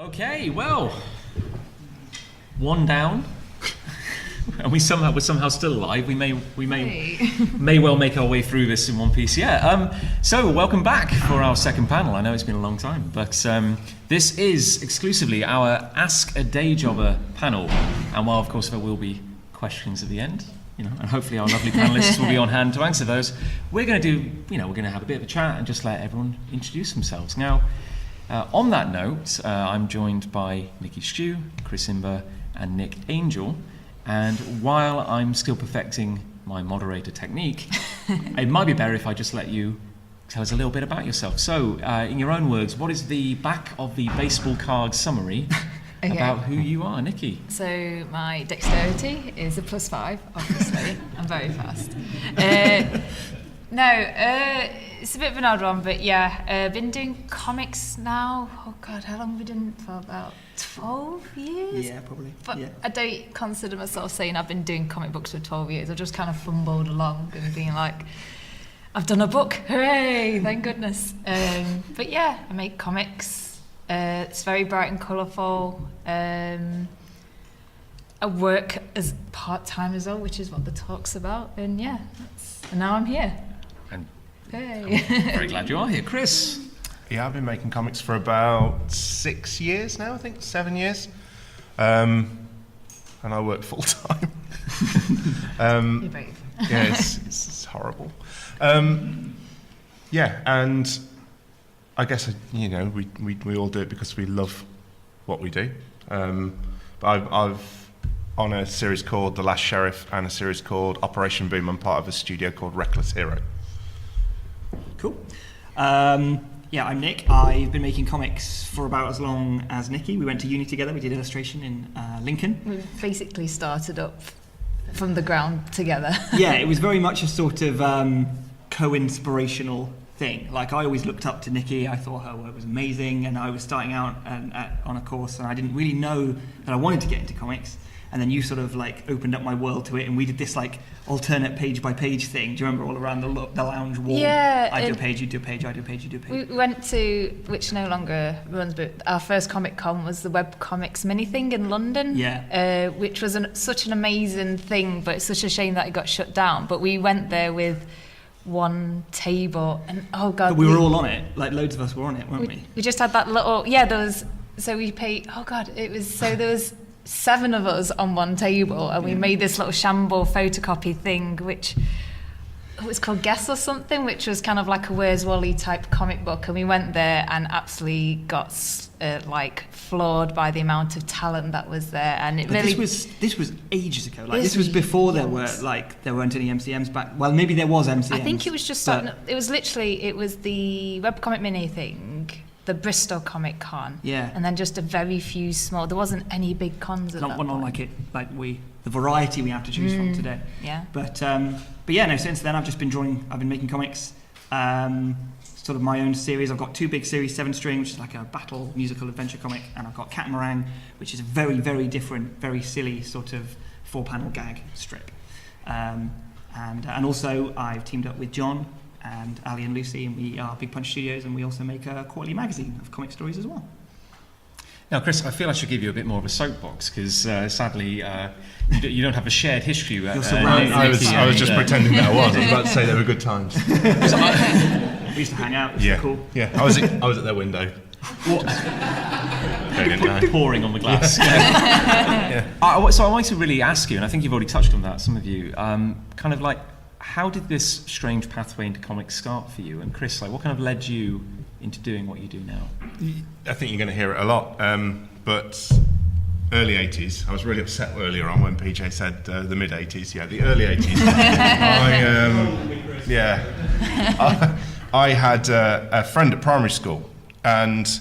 Okay, well, one down, and we're somehow still alive. We may well make our way through this in one piece. Yeah. So welcome back for our second panel. I know it's been a long time, but this is exclusively our Ask a Dayjobber panel, and while of course there will be questions at the end, and hopefully our lovely panelists will be on hand to answer those, we're going to have a bit of a chat and just let everyone introduce themselves now. On that note, I'm joined by Nikki Stu, Chris Imber, and Nich Angell. And while I'm still perfecting my moderator technique, it might be better if I just let you tell us a little bit about yourself. So, in your own words, what is the back of the baseball card summary about who you are, Nikki? So, my dexterity is a +5, obviously. I'm very fast. It's a bit of an odd one, but yeah, been doing comics now. Oh God, how long have we done it for? About 12 years? Yeah, probably. But yeah. I don't consider myself saying I've been doing comic books for 12 years. I've just kind of fumbled along and being like, I've done a book, hooray, thank goodness. But yeah, I make comics. It's very bright and colourful. I work as part-time as well, which is what the talk's about. And yeah, and now I'm here. Hey. I'm very glad you are here. Chris? Yeah, I've been making comics for about 6 years now, I think, 7 years. And I work full time. You're brave. Yeah, it's horrible. Yeah, and I guess, we all do it because we love what we do. But I've on a series called The Last Sheriff and a series called Operation Boom. I'm part of a studio called Reckless Hero. Cool. Yeah, I'm Nick. I've been making comics for about as long as Nikki. We went to uni together. We did illustration in Lincoln. We basically started up from the ground together. Yeah, it was very much a sort of co-inspirational thing. Like, I always looked up to Nikki. I thought her work was amazing, and I was starting out on a course, and I didn't really know that I wanted to get into comics. And then you sort of like opened up my world to it, and we did this like alternate page by page thing. Do you remember, all around the lounge wall? Yeah. I do a page, you do a page, I do a page, you do a page. We went to, which no longer runs, but our first Comic Con was the Web Comics mini thing in London. Yeah. Which was such an amazing thing, but it's such a shame that it got shut down. But we went there with one table, and oh God. But we were all on it. Like, loads of us were on it, weren't we? We just had that little, so we paid, there was 7 of us on one table, and we made this little shamble photocopy thing, which was called Guess or something, which was kind of like a Where's Wally type comic book, and we went there and absolutely got floored by the amount of talent that was there. And it really this was ages ago. Like, this was before there weren't any MCMs back. Well, maybe there was MCMs. I think it was just starting. It was the Webcomic Mini thing, the Bristol Comic Con, and then just a very few small. There wasn't any big cons at that point. Not the variety we have to choose from today. Yeah. But yeah, no. Since then, I've just been drawing. I've been making comics. Sort of my own series. I've got 2 big series, 7 string, which is like a battle musical adventure comic, and I've got Catamaran, which is a very, very different, very silly sort of 4-panel gag strip. And also I've teamed up with Jon and Ali and Lucy, and we are Big Punch Studios, and we also make a quarterly magazine of comic stories as well. Now, Chris, I feel I should give you a bit more of a soapbox, because sadly you don't have a shared history. I was just pretending that I was about to say they were good times. We used to hang out. It was cool. Yeah, I was at their window. What? Pouring on the glass. Yeah. So I wanted to really ask you, and I think you've already touched on that, some of you, kind of like, how did this strange pathway into comics start for you? And Chris, like, what kind of led you into doing what you do now? I think you're going to hear it a lot, but early 80s. I was really upset earlier on when PJ said the mid 80s. Yeah, the early 80s. I had a friend at primary school, and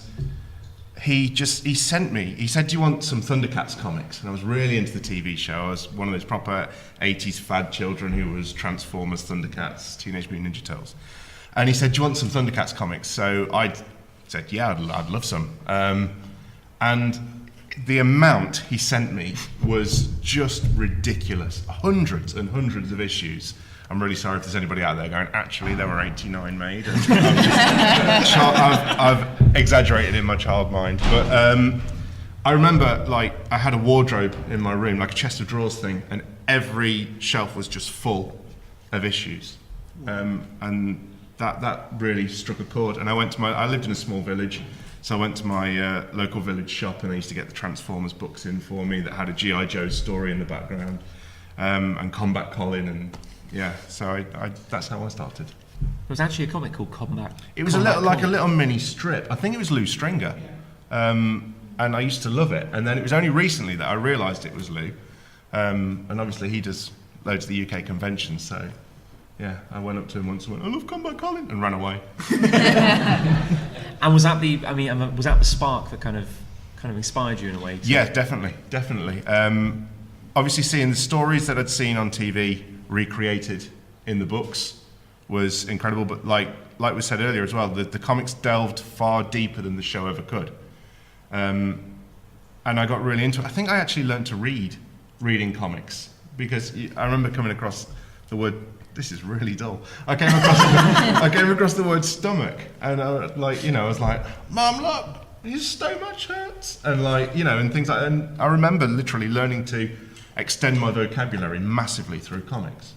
he said, do you want some Thundercats comics? And I was really into the TV show. I was one of those proper 80s fad children who was Transformers, Thundercats, Teenage Mutant Ninja Turtles. And he said, do you want some Thundercats comics? So I said, yeah, I'd love some. And the amount he sent me was just ridiculous. Hundreds and hundreds of issues. I'm really sorry if there's anybody out there going, actually, there were 89 made. And I've exaggerated in my child mind. But I remember, like, I had a wardrobe in my room, like a chest of drawers thing, and every shelf was just full of issues. And that really struck a chord. And I lived in a small village, so I went to my local village shop, and they used to get the Transformers books in for me that had a G.I. Joe story in the background, and Combat Colin, and yeah, so I that's how I started. There was actually a comic called Combat. It was Combat a Colin. little mini strip. I think it was Lou Stringer, and I used to love it. And then it was only recently that I realised it was Lou, and obviously he does loads of the UK conventions, so yeah, I went up to him once and went, I love Combat Colin, and ran away. And was that the spark that kind of inspired you in a way? Yeah, definitely. Obviously, seeing the stories that I'd seen on TV recreated in the books was incredible. But like we said earlier as well, the comics delved far deeper than the show ever could. And I got really into it. I think I actually learned to reading comics, because I remember coming across the word. This is really dull. I came across the word stomach, and I was like, Mum, look, his stomach hurts, and and things like that. And I remember literally learning to extend my vocabulary massively through comics.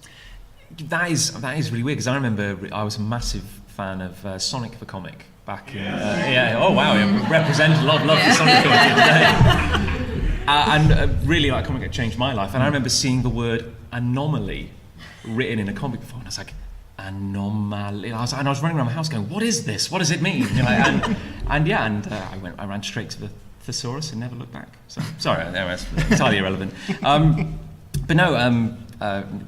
That is really weird, because I remember I was a massive fan of Sonic the Comic back in... oh wow, represent love for Sonic the Comic today. And really, that comic changed my life. And I remember seeing the word anomaly written in a comic before, and I was like, anomaly. I was running around my house going, what is this? What does it mean? I ran straight to the thesaurus and never looked back. So sorry, that's entirely irrelevant. But no,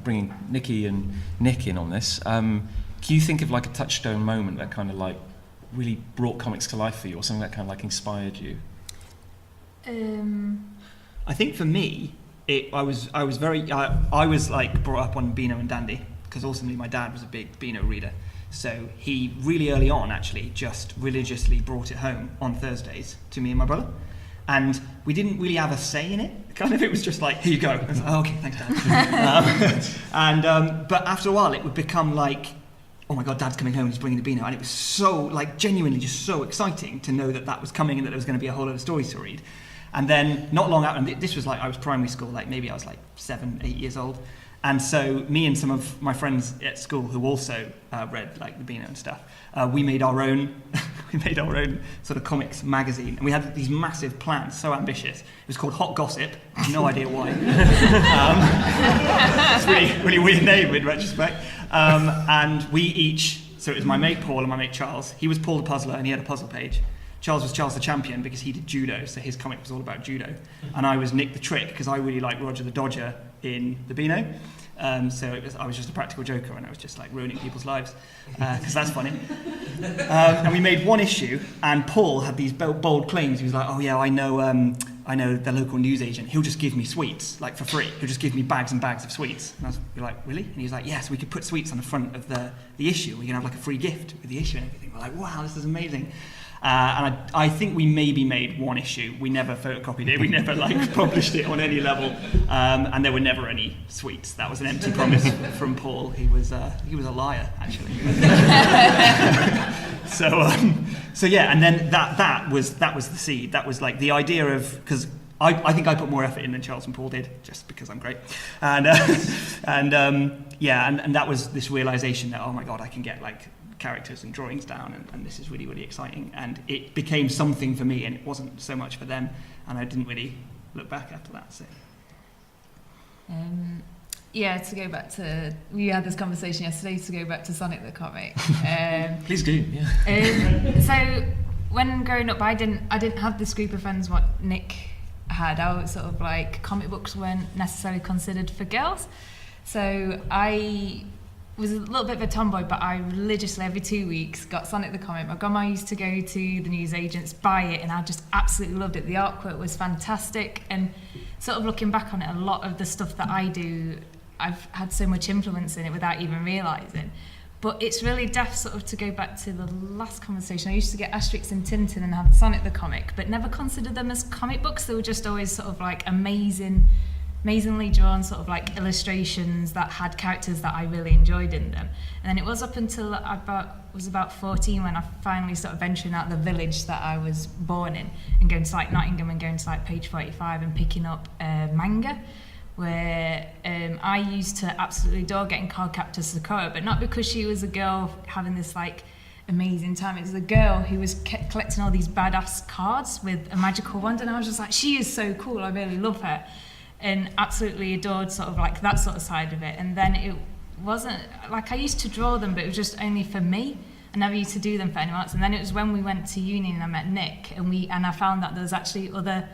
bringing Nikki and Nich in on this. Can you think of like a touchstone moment that kind of like really brought comics to life for you, or something that kind of like inspired you? I think for me, I was like brought up on Beano and Dandy, because ultimately my dad was a big Beano reader. So he really early on actually just religiously brought it home on Thursdays to me and my brother. And we didn't really have a say in it. Kind of, it was just like, here you go. I was like, oh, okay, thanks, Dad. But after a while, it would become like, oh my God, Dad's coming home, he's bringing the Beano. And it was so, like, genuinely just so exciting to know that was coming and that there was going to be a whole lot of stories to read. And then not long after, and this was like, I was primary school, like maybe I was like 7, 8 years old. And so me and some of my friends at school who also read like the Beano and stuff, we made our own sort of comics magazine, and we had these massive plans, so ambitious. It was called Hot Gossip. I have no idea why. It's a really weird name in retrospect. And we each, so it was my mate Paul and my mate Charles. He was Paul the Puzzler, and he had a puzzle page. Charles was Charles the Champion because he did judo, so his comic was all about judo. And I was Nick the Trick because I really liked Roger the Dodger in the Beano. So I was just a practical joker, and I was just like ruining people's lives because that's funny. And we made one issue, and Paul had these bold claims. He was like, "Oh yeah, I know the local newsagent. He'll just give me sweets like for free. He'll just give me bags and bags of sweets." And I was like, "Really?" And he was like, "Yes, we could put sweets on the front of the issue. We can have like a free gift with the issue and everything." We're like, "Wow, this is amazing." And I think we maybe made one issue. We never photocopied it. We never like published it on any level. And there were never any sweets. That was an empty promise from Paul. He was a liar, actually. So yeah. And then that was the seed. That was like the idea of, because I think I put more effort in than Charles and Paul did, just because I'm great. And that was this realization that, oh my God, I can get like characters and drawings down, and this is really, really exciting. And it became something for me, and it wasn't so much for them, and I didn't really look back after that. So to go back to, we had this conversation yesterday, to go back to Sonic the Comic. Please do. Yeah. So when growing up, I didn't have this group of friends what Nick had. I was sort of like, comic books weren't necessarily considered for girls, so I was a little bit of a tomboy, but I religiously every 2 weeks got Sonic the Comic. My grandma used to go to the newsagents, buy it, and I just absolutely loved it. The artwork was fantastic, and sort of looking back on it, a lot of the stuff that I do, I've had so much influence in it without even realising. But it's really daft, sort of, to go back to the last conversation. I used to get Asterix and Tintin and have Sonic the Comic, but never considered them as comic books. They were just always sort of like amazing amazingly drawn sort of like illustrations that had characters that I really enjoyed in them. And then it was up until I was about 14 when I finally started venturing out of the village that I was born in and going to like Nottingham and going to like page 45 and picking up manga, where I used to absolutely adore getting Cardcaptor Sakura, but not because she was a girl having this like amazing time. It was a girl who was collecting all these badass cards with a magical wand, and I was just like, she is so cool, I really love her, and absolutely adored sort of like that sort of side of it. And then it wasn't like I used to draw them, but it was just only for me. I never used to do them for anyone else. And then it was when we went to uni and I met Nick, and I found that there was actually other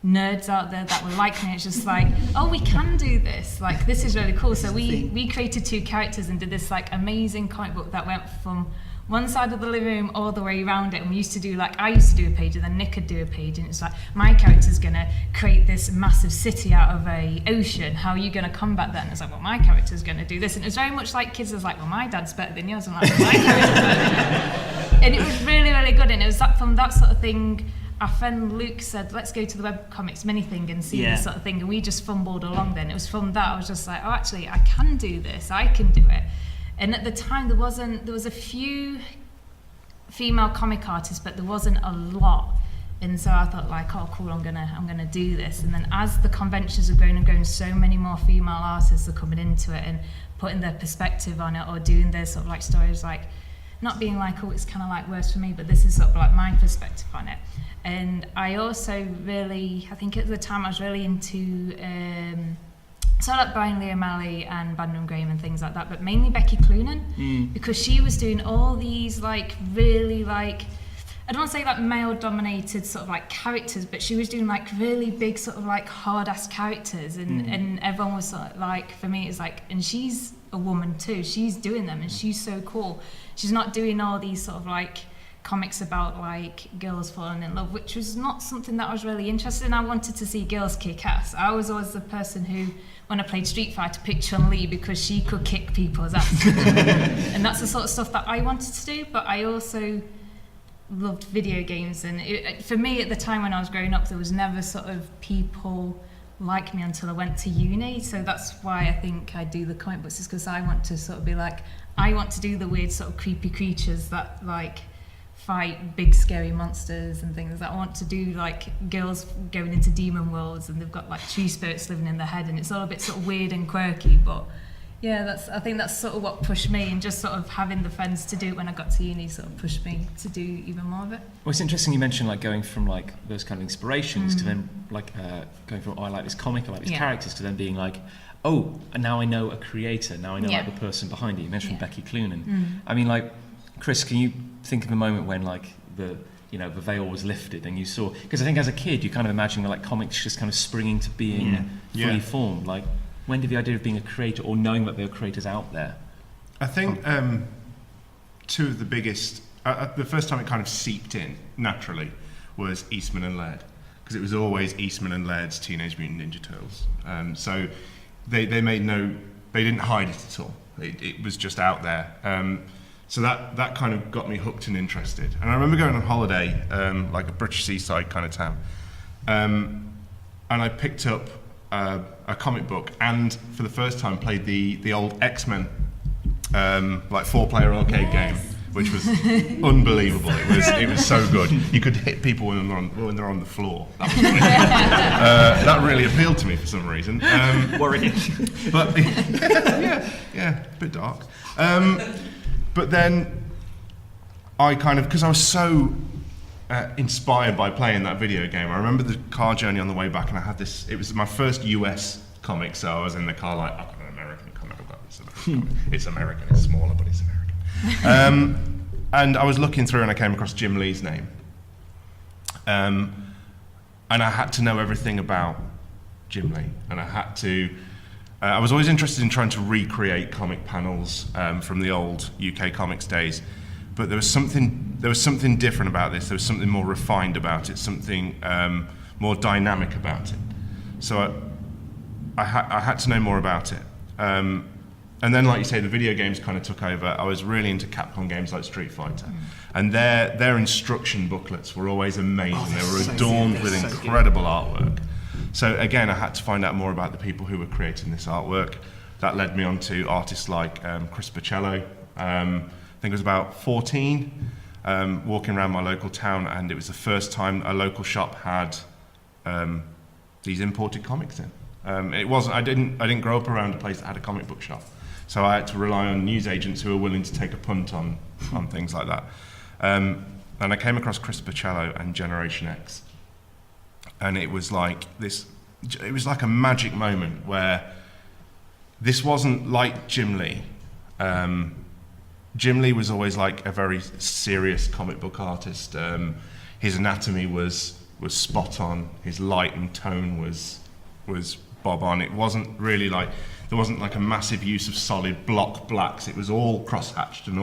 nerds out there that were like me. It's just like, oh, we can do this, like this is really cool. So we created 2 characters and did this like amazing comic book that went from one side of the living room all the way around it. And we used to do like, I used to do a page and then Nick would do a page, and it's like, my character's gonna create this massive city out of a ocean, how are you gonna combat that? And it's like, well, my character's gonna do this. And it was very much like kids was like, well, my dad's better than yours, and like, well, my character's better than yours. And it was really, really good. And it was that, from that sort of thing, our friend Luke said, let's go to the webcomics mini thing and see this sort of thing. And we just fumbled along then. It was from that I was just like, oh, actually, I can do this. I can do it. And at the time, there was a few female comic artists, but there wasn't a lot. And so I thought like, oh, cool, I'm gonna do this. And then as the conventions are growing and growing, so many more female artists are coming into it and putting their perspective on it or doing their sort of like stories, like not being like, oh, it's kind of like worse for me, but this is sort of like my perspective on it. And I also really, I think at the time I was really into so like Brian Lee O'Malley and Bandon Graham and things like that, but mainly Becky Cloonan, because she was doing all these like really like, I don't want to say like male dominated sort of like characters, but she was doing like really big sort of like hard ass characters, and everyone was sort of like, for me it's like, and she's a woman too, she's doing them and she's so cool. She's not doing all these sort of like comics about like girls falling in love, which was not something that I was really interested in. I wanted to see girls kick ass. I was always the person who, when I played Street Fighter, picked Chun-Li because she could kick people's ass. And that's the sort of stuff that I wanted to do, but I also loved video games. And for me at the time when I was growing up, there was never sort of people like me until I went to uni. So that's why I think I do the comic books, is because I want to sort of be like, I want to do the weird sort of creepy creatures that like fight big scary monsters and things. That I want to do like girls going into demon worlds and they've got like tree spirits living in their head, and it's all a bit sort of weird and quirky. But yeah, I think that's sort of what pushed me, and just sort of having the friends to do it when I got to uni sort of pushed me to do even more of it. Well, it's interesting you mentioned like going from like those kind of inspirations to then like going from, oh, I like this comic, I like these characters, to then being like, oh, and now I know a creator, now I know like the person behind it. You mentioned Becky Cloonan. I mean, like, Chris, can you think of a moment when like the veil was lifted and you saw, because I think as a kid you kind of imagine like comics just kind of springing to being fully formed. Like, when did the idea of being a creator or knowing that there are creators out there? I think two of the biggest, the first time it kind of seeped in naturally was Eastman and Laird, because it was always Eastman and Laird's Teenage Mutant Ninja Turtles. So they didn't hide it at all. It was just out there. So that kind of got me hooked and interested. And I remember going on holiday, like a British seaside kind of town, and I picked up a comic book, and for the first time played the old X-Men like 4-player arcade game, which was unbelievable. It was so good. You could hit people when they're on the floor. That really appealed to me for some reason. Worrying. But yeah, a bit dark. But then I kind of, because I was so inspired by playing that video game, I remember the car journey on the way back, and I had this, it was my first US comic, so I was in the car like, I've got an American comic, it's American, it's smaller, but it's American. And I was looking through and I came across Jim Lee's name. And I had to know everything about Jim Lee, and I had to, I was always interested in trying to recreate comic panels from the old UK comics days, but there was something different about this. There was something more refined about it, something more dynamic about it. So I had to know more about it. And then, like you say, the video games kind of took over. I was really into Capcom games like Street Fighter, and their instruction booklets were always amazing. They were adorned with incredible artwork. So again, I had to find out more about the people who were creating this artwork. That led me on to artists like Chris Pacello. I think it was about 14, walking around my local town, and it was the first time a local shop had these imported comics in. It wasn't. I didn't grow up around a place that had a comic book shop, so I had to rely on newsagents who were willing to take a punt on things like that. And I came across Chris Pacello and Generation X, and it was like this. It was like a magic moment where this wasn't like Jim Lee. Jim Lee was always like a very serious comic book artist. His anatomy was spot on. His light and tone was bob on. It wasn't really like, there wasn't like a massive use of solid block blacks. It was all cross-hatched and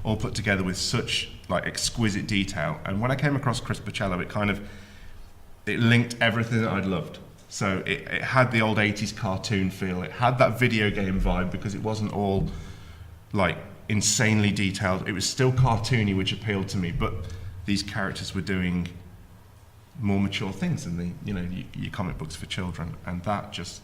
all put together with such like exquisite detail. And when I came across Chris Pacello, it linked everything that I'd loved. So it had the old 80s cartoon feel. It had that video game vibe because it wasn't all like insanely detailed. It was still cartoony, which appealed to me, but these characters were doing more mature things than your comic books for children, and that just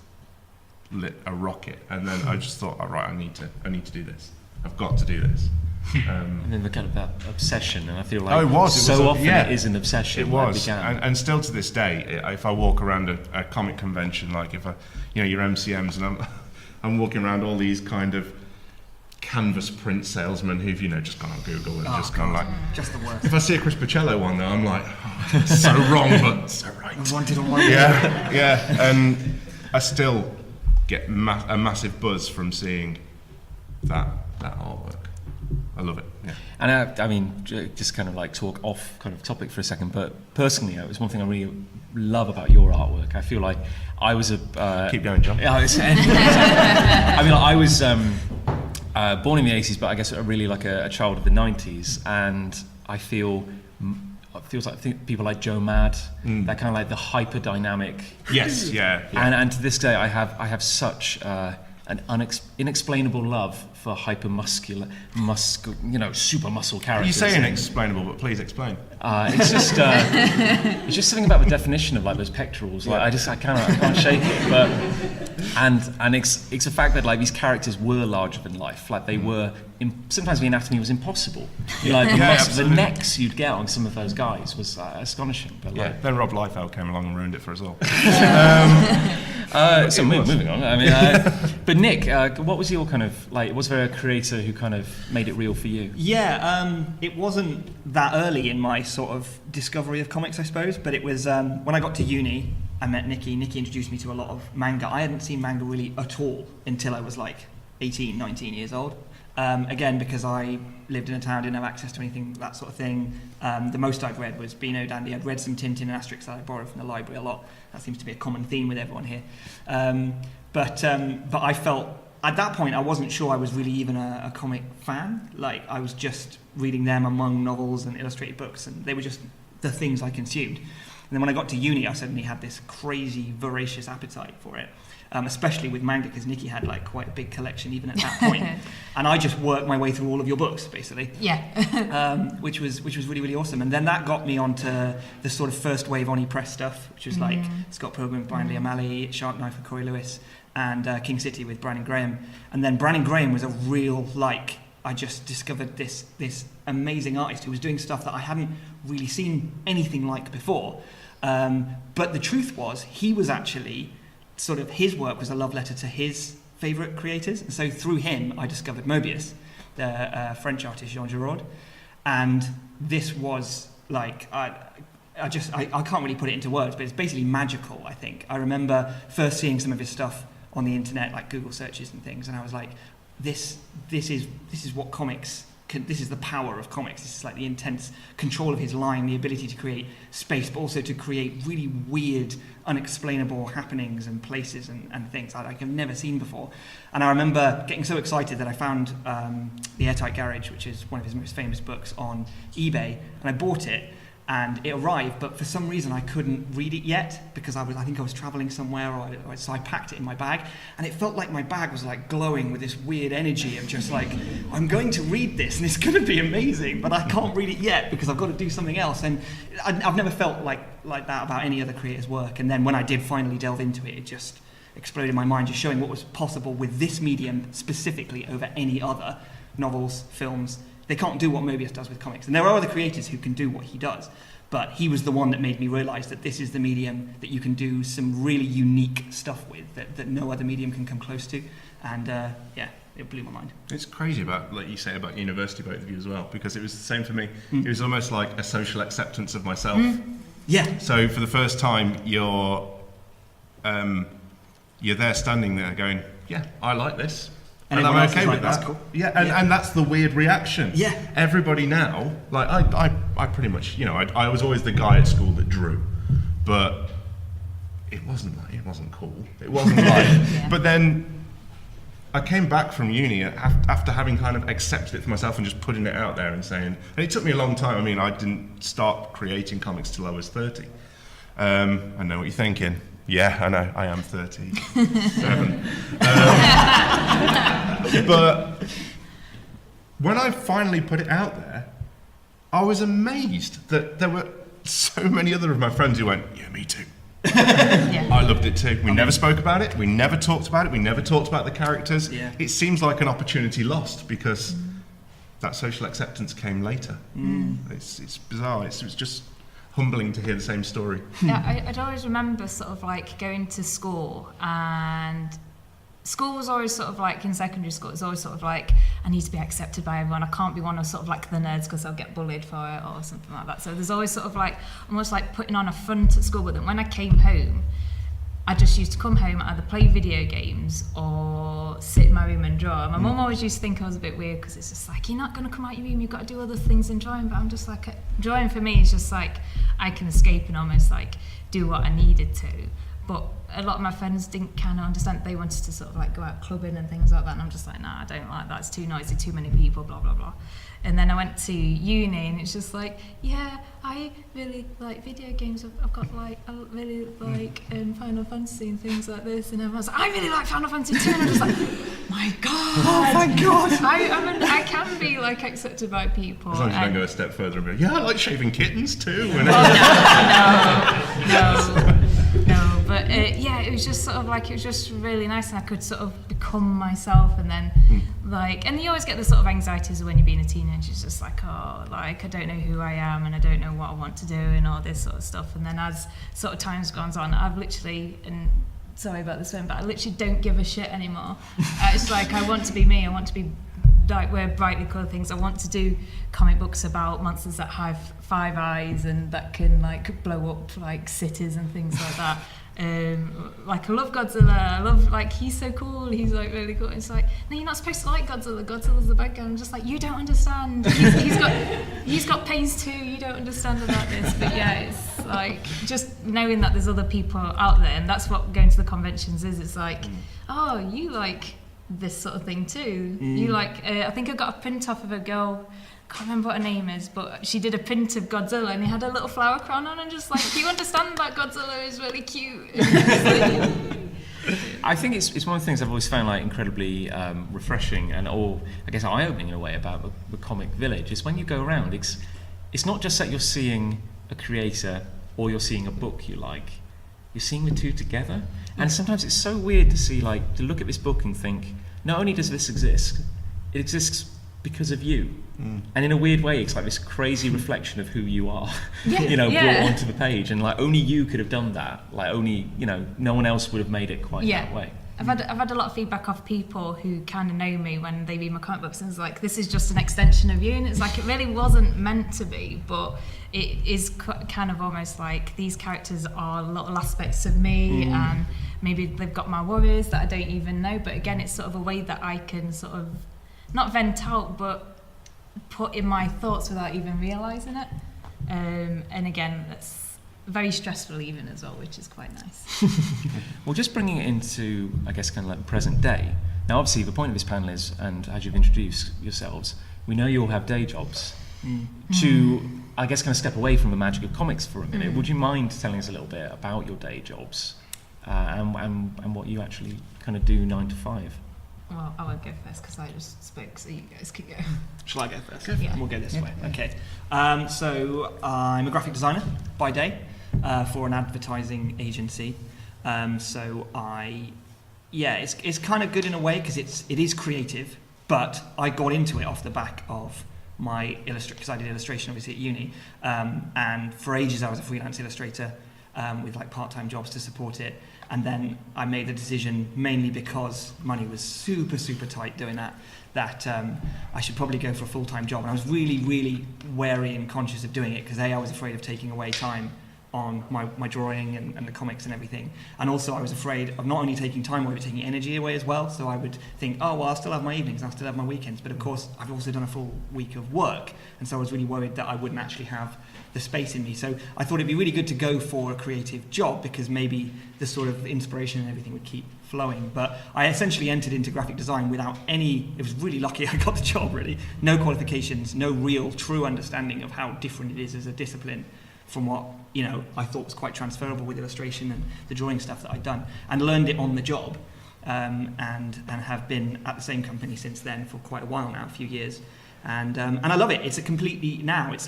lit a rocket. And then I just thought, all right, I need to do this. I've got to do this. And then the kind of that obsession, and I feel like often it is an obsession. It was, and still to this day, if I walk around a comic convention, like if your MCMs, and I'm walking around all these kind of canvas print salesmen who've just gone on Google and just gone like, just the worst. If I see a Chris Pacello one, though, I'm like, oh, so wrong, but so right. I wanted on my yeah, and I still get a massive buzz from seeing that artwork. I love it. Yeah. And I mean, just kind of like talk off kind of topic for a second, but personally, it was one thing I really love about your artwork. I feel like I was keep going, John. Yeah, I mean, I was born in the 80s, but I guess really like a child of the 90s, and I feel. It feels like people like Joe Mad, that kind of like the hyper dynamic. Yes, yeah. And to this day, I have such an inexplainable love for hyper muscular, super muscle characters. You say inexplainable, but please explain. It's just something about the definition of like those pectorals. Like I can't shake it. But and it's a fact that like these characters were larger than life. Like they were. Sometimes the anatomy was impossible. The necks you'd get on some of those guys was astonishing. But then Rob Liefeld came along and ruined it for us all. So moving on. I mean, but Nick, what was your kind of like? Was there a creator who kind of made it real for you? Yeah, it wasn't that early in my sort of discovery of comics, I suppose. But it was when I got to uni. I met Nikki. Nikki introduced me to a lot of manga. I hadn't seen manga really at all until I was like 18, 19 years old. Again, because I lived in a town, didn't have access to anything, that sort of thing. The most I'd read was Beano Dandy. I'd read some Tintin and Asterix that I borrowed from the library a lot. That seems to be a common theme with everyone here. But I felt, at that point, I wasn't sure I was really even a comic fan. Like, I was just reading them among novels and illustrated books, and they were just the things I consumed. And then when I got to uni, I suddenly had this crazy, voracious appetite for it. Especially with manga, because Nikki had like quite a big collection even at that point, and I just worked my way through all of your books basically. Yeah. Which was really, really awesome. And then that got me onto the sort of first wave Oni Press stuff, which was like Scott Pilgrim, Brian Lee O'Malley, Shark Knife with Corey Lewis, and King City with Brandon Graham. And then Brandon Graham was a real like, I just discovered this amazing artist who was doing stuff that I hadn't really seen anything like before. But the truth was, he was actually sort of, his work was a love letter to his favourite creators. And so through him, I discovered Mobius, the French artist Jean Giraud. And this was like, I can't really put it into words, but it's basically magical, I think. I remember first seeing some of his stuff on the internet, like Google searches and things, and I was like, this is what comics this is the power of comics. This is like the intense control of his line, the ability to create space, but also to create really weird, unexplainable happenings and places and things that I've never seen before. And I remember getting so excited that I found The Airtight Garage, which is one of his most famous books, on eBay, and I bought it. and it arrived, but for some reason I couldn't read it yet because I think I was traveling somewhere, so I packed it in my bag, and it felt like my bag was like glowing with this weird energy of just like, I'm going to read this and it's going to be amazing, but I can't read it yet because I've got to do something else. And I've never felt like that about any other creator's work. And then when I did finally delve into it, it just exploded in my mind, just showing what was possible with this medium specifically over any other novels, films. They can't do what Mobius does with comics. And there are other creators who can do what he does, but he was the one that made me realise that this is the medium that you can do some really unique stuff with that no other medium can come close to. And it blew my mind. It's crazy about, like you say, about university, both of you as well, because it was the same for me. It was almost like a social acceptance of myself. Yeah. So for the first time, you're there standing there going, yeah, I like this. And I'm okay with that. That's cool. Yeah, and that's the weird reaction. Yeah. Everybody now, like I pretty much, I was always the guy at school that drew, but it wasn't cool. It wasn't like, but then I came back from uni after having kind of accepted it for myself and just putting it out there and saying, and it took me a long time. I mean, I didn't start creating comics till I was 30. I know what you're thinking. Yeah, I know, I am 37. But when I finally put it out there, I was amazed that there were so many other of my friends who went, yeah, me too. I loved it too. We never spoke about it, we never talked about it, we never talked about the characters. Yeah. It seems like an opportunity lost because that social acceptance came later. It's bizarre, it was just humbling to hear the same story. Yeah, I'd always remember sort of like going to school, and school was always sort of like, in secondary school, it was always sort of like, I need to be accepted by everyone. I can't be one of sort of like the nerds because I'll get bullied for it or something like that. So there's always sort of like, almost like putting on a front at school. But then when I came home, I just used to come home, either play video games or sit in my room and draw. My mum always used to think I was a bit weird because it's just like, you're not going to come out your room, you've got to do other things in drawing. But I'm just like, drawing for me is just like, I can escape and almost like do what I needed to. But a lot of my friends didn't kind of understand. They wanted to sort of like go out clubbing and things like that, and I'm just like, nah, I don't like that, it's too noisy, too many people, blah blah blah. And then I went to uni, and it's just like, yeah, I really like video games. I've got like, I really like Final Fantasy and things like this. And everyone's like, I really like Final Fantasy too. And I'm just like, my God. Oh, thank God. I can be like accepted by people. As long as you don't go a step further and be like, yeah, I like shaving kittens too. No, but it was just sort of like, it was just really nice, and I could sort of become myself. And then like, and you always get the sort of anxieties when you're being a teenager. It's just like, oh, like I don't know who I am and I don't know what I want to do and all this sort of stuff. And then as sort of time's gone on, I've literally, and sorry about this one, but I literally don't give a shit anymore. It's like, I want to be me. I want to be like, wear brightly coloured things. I want to do comic books about monsters that have 5 eyes and that can like blow up like cities and things like that. Like, I love Godzilla. I love, like, he's so cool. He's like really cool. It's like, no, you're not supposed to like Godzilla. Godzilla's the bad guy. I'm just like, you don't understand. He's got pains too. You don't understand about this. But yeah, it's like just knowing that there's other people out there, and that's what going to the conventions is. It's like, oh, you like this sort of thing too. You like, I think I got a print off of a girl, can't remember what her name is, but she did a print of Godzilla and he had a little flower crown on, and just like, do you understand that Godzilla is really cute? I think it's one of the things I've always found like incredibly refreshing and I guess eye-opening in a way about the comic village is when you go around, it's not just that you're seeing a creator or you're seeing a book you like, you're seeing the two together. And sometimes it's so weird to see, like, to look at this book and think, not only does this exist, it exists because of you. And in a weird way, it's like this crazy reflection of who you are, brought onto the page. And like, only you could have done that. Like, only, no one else would have made it quite that way. I've had a lot of feedback off people who kind of know me when they read my comic books, and it's like, this is just an extension of you. And it's like, it really wasn't meant to be, but it is kind of almost like these characters are little aspects of me, and maybe they've got my worries that I don't even know. But again, it's sort of a way that I can sort of not vent out, but put in my thoughts without even realising it. And again, that's very stressful even as well, which is quite nice. Well, just bringing it into, I guess, kind of like the present day. Now, obviously, the point of this panel is, and as you've introduced yourselves, we know you all have day jobs. To I guess, kind of step away from the magic of comics for a minute, would you mind telling us a little bit about your day jobs and what you actually kind of do 9 to 5? Well, I won't go first because I just spoke, so you guys can go. Shall I go first? Yeah. We'll go this way. Okay. So I'm a graphic designer by day for an advertising agency. It's kind of good in a way because it is creative, but I got into it off the back of my because I did illustration obviously at uni, and for ages I was a freelance illustrator with like part-time jobs to support it, and then I made the decision, mainly because money was super tight doing that I should probably go for a full-time job, and I was really wary and conscious of doing it because I was afraid of taking away time on my drawing and the comics and everything, and also I was afraid of not only taking time away but taking energy away as well. So I would think, oh well, I'll still have my evenings, I'll still have my weekends, but of course I've also done a full week of work, and so I was really worried that I wouldn't actually have the space in me. So I thought it'd be really good to go for a creative job because maybe the sort of inspiration and everything would keep flowing. But I essentially entered into graphic design without any, it was really lucky I got the job really, no qualifications, no real true understanding of how different it is as a discipline from what I thought was quite transferable with illustration and the drawing stuff that I'd done, and learned it on the job, and have been at the same company since then for quite a while now, a few years, and I love it. It's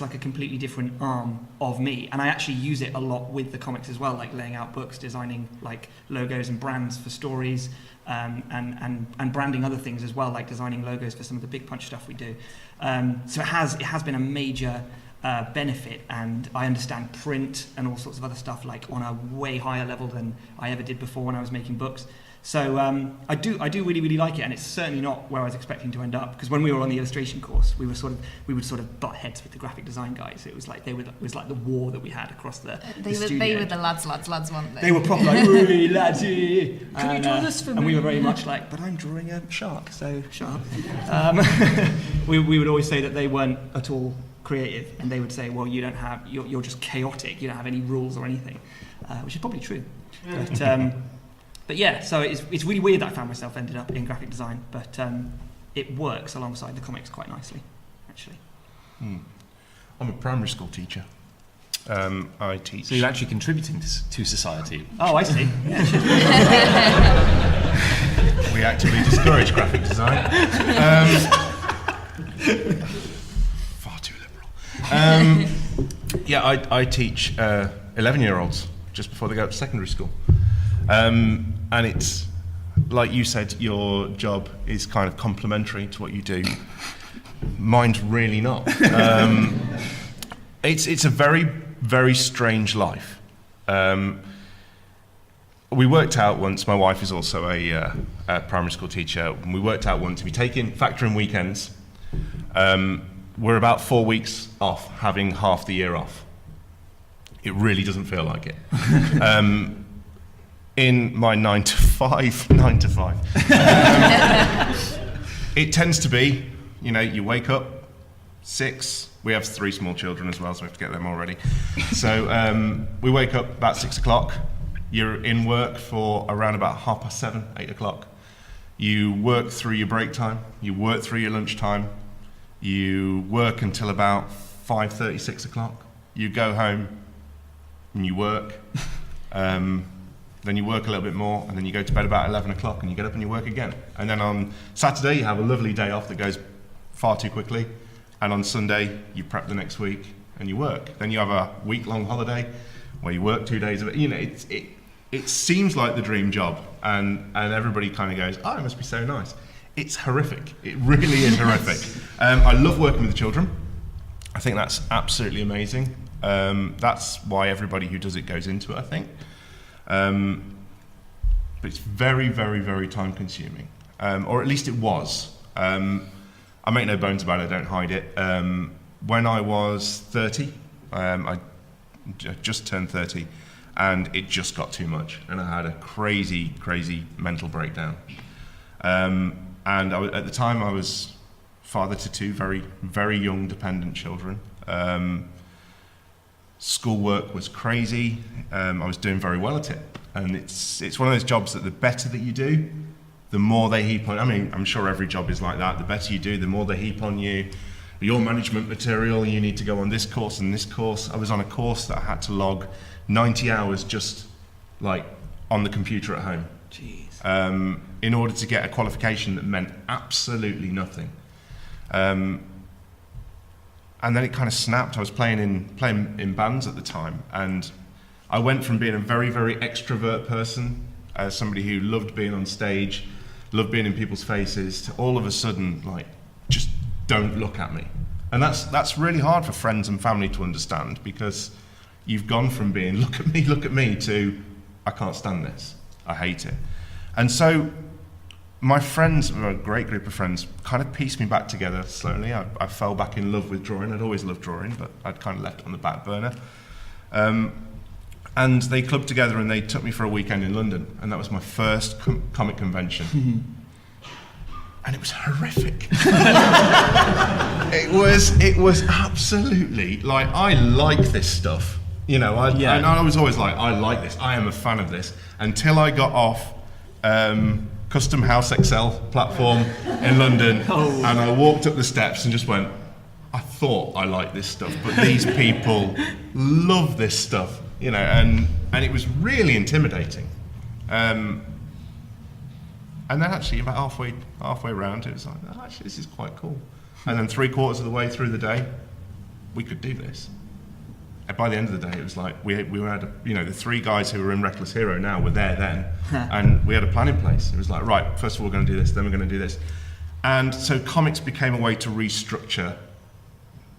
like a completely different arm of me, and I actually use it a lot with the comics as well, like laying out books, designing like logos and brands for stories, and branding other things as well, like designing logos for some of the Big Punch stuff we do. So it has been a major benefit, and I understand print and all sorts of other stuff like on a way higher level than I ever did before when I was making books. So I do really like it, and it's certainly not where I was expecting to end up, because when we were on the illustration course, we would sort of butt heads with the graphic design guys. It was like it was like the war that we had across the studio. They were the lads, weren't they? They were proper like, "Ooh, ladsy." Can you draw this for me? And we were very much like, "But I'm drawing a shark, so shut up." We would always say that they weren't at all creative, and they would say, well, you're just chaotic, you don't have any rules or anything, which is probably true. But yeah, so it's really weird that I found myself ended up in graphic design, but it works alongside the comics quite nicely, actually. I'm a primary school teacher. I teach. So you're actually contributing to society. Oh, I see. We actively discourage graphic design. Far too liberal. I teach 11-year-olds just before they go to secondary school. And it's, like you said, your job is kind of complementary to what you do. Mine's really not. It's a very, very strange life. We worked out once, my wife is also a primary school teacher, and we worked out once, if you factor in weekends, we're about 4 weeks off, having half the year off. It really doesn't feel like it. In my 9 to 5, it tends to be, you wake up 6. We have 3 small children as well, so we have to get them all ready. So we wake up about 6 o'clock. You're in work for around about 7:30, 8 o'clock. You work through your break time. You work through your lunch time. You work until about 5:30, 6 o'clock. You go home and you work. Then you work a little bit more, and then you go to bed about 11 o'clock, and you get up and you work again. And then on Saturday, you have a lovely day off that goes far too quickly. And on Sunday, you prep the next week, and you work. Then you have a week-long holiday where you work 2 days of it. It seems like the dream job, and everybody kind of goes, oh, it must be so nice. It's horrific. It really is horrific. I love working with the children. I think that's absolutely amazing. That's why everybody who does it goes into it, I think. But it's very, very, very time consuming, or at least it was. I make no bones about it, I don't hide it. When I was 30, I just turned 30, and it just got too much, and I had a crazy, crazy mental breakdown. And at the time I was father to 2 very, very young dependent children. Schoolwork was crazy. I was doing very well at it, and it's one of those jobs that the better that you do, the more they heap on. I mean, I'm sure every job is like that. The better you do, the more they heap on you. your management material, you need to go on this course and this course. I was on a course that I had to log 90 hours just like on the computer at home. Jeez. In order to get a qualification that meant absolutely nothing. And then it kind of snapped. I was playing in bands at the time, and I went from being a very, very extrovert person, as somebody who loved being on stage, loved being in people's faces, to all of a sudden, like, just don't look at me. And that's really hard for friends and family to understand, because you've gone from being look at me, to I can't stand this, I hate it. And so my friends, a great group of friends, kind of pieced me back together slowly. I fell back in love with drawing. I'd always loved drawing, but I'd kind of left it on the back burner. And they clubbed together and they took me for a weekend in London, and that was my first comic convention. And it was horrific. It was absolutely, like, I like this stuff. You know, and I was always like, I like this, I am a fan of this, until I got off Custom House XL platform in London, and I walked up the steps and just went, I thought I liked this stuff, but these people love this stuff, you know, and it was really intimidating. And then actually about halfway around, it was like, oh, actually this is quite cool. And then 3/4 of the way through the day, we could do this. And by the end of the day, it was like we had, you know, the 3 guys who were in Reckless Hero now were there then, and we had a plan in place. It was like, right, first of all, we're going to do this, then we're going to do this. And so comics became a way to restructure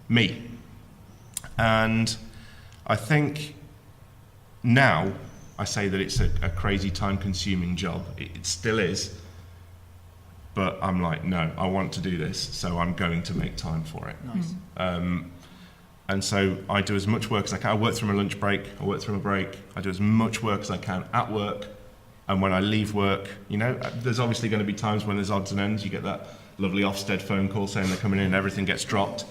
me. And I think now I say that it's a crazy time-consuming job. It still is. But I'm like, no, I want to do this, so I'm going to make time for it. Nice. And so I do as much work as I can. I work through my lunch break, I work through my break. I do as much work as I can at work. And when I leave work, you know, there's obviously going to be times when there's odds and ends. You get that lovely Ofsted phone call saying they're coming in and everything gets dropped.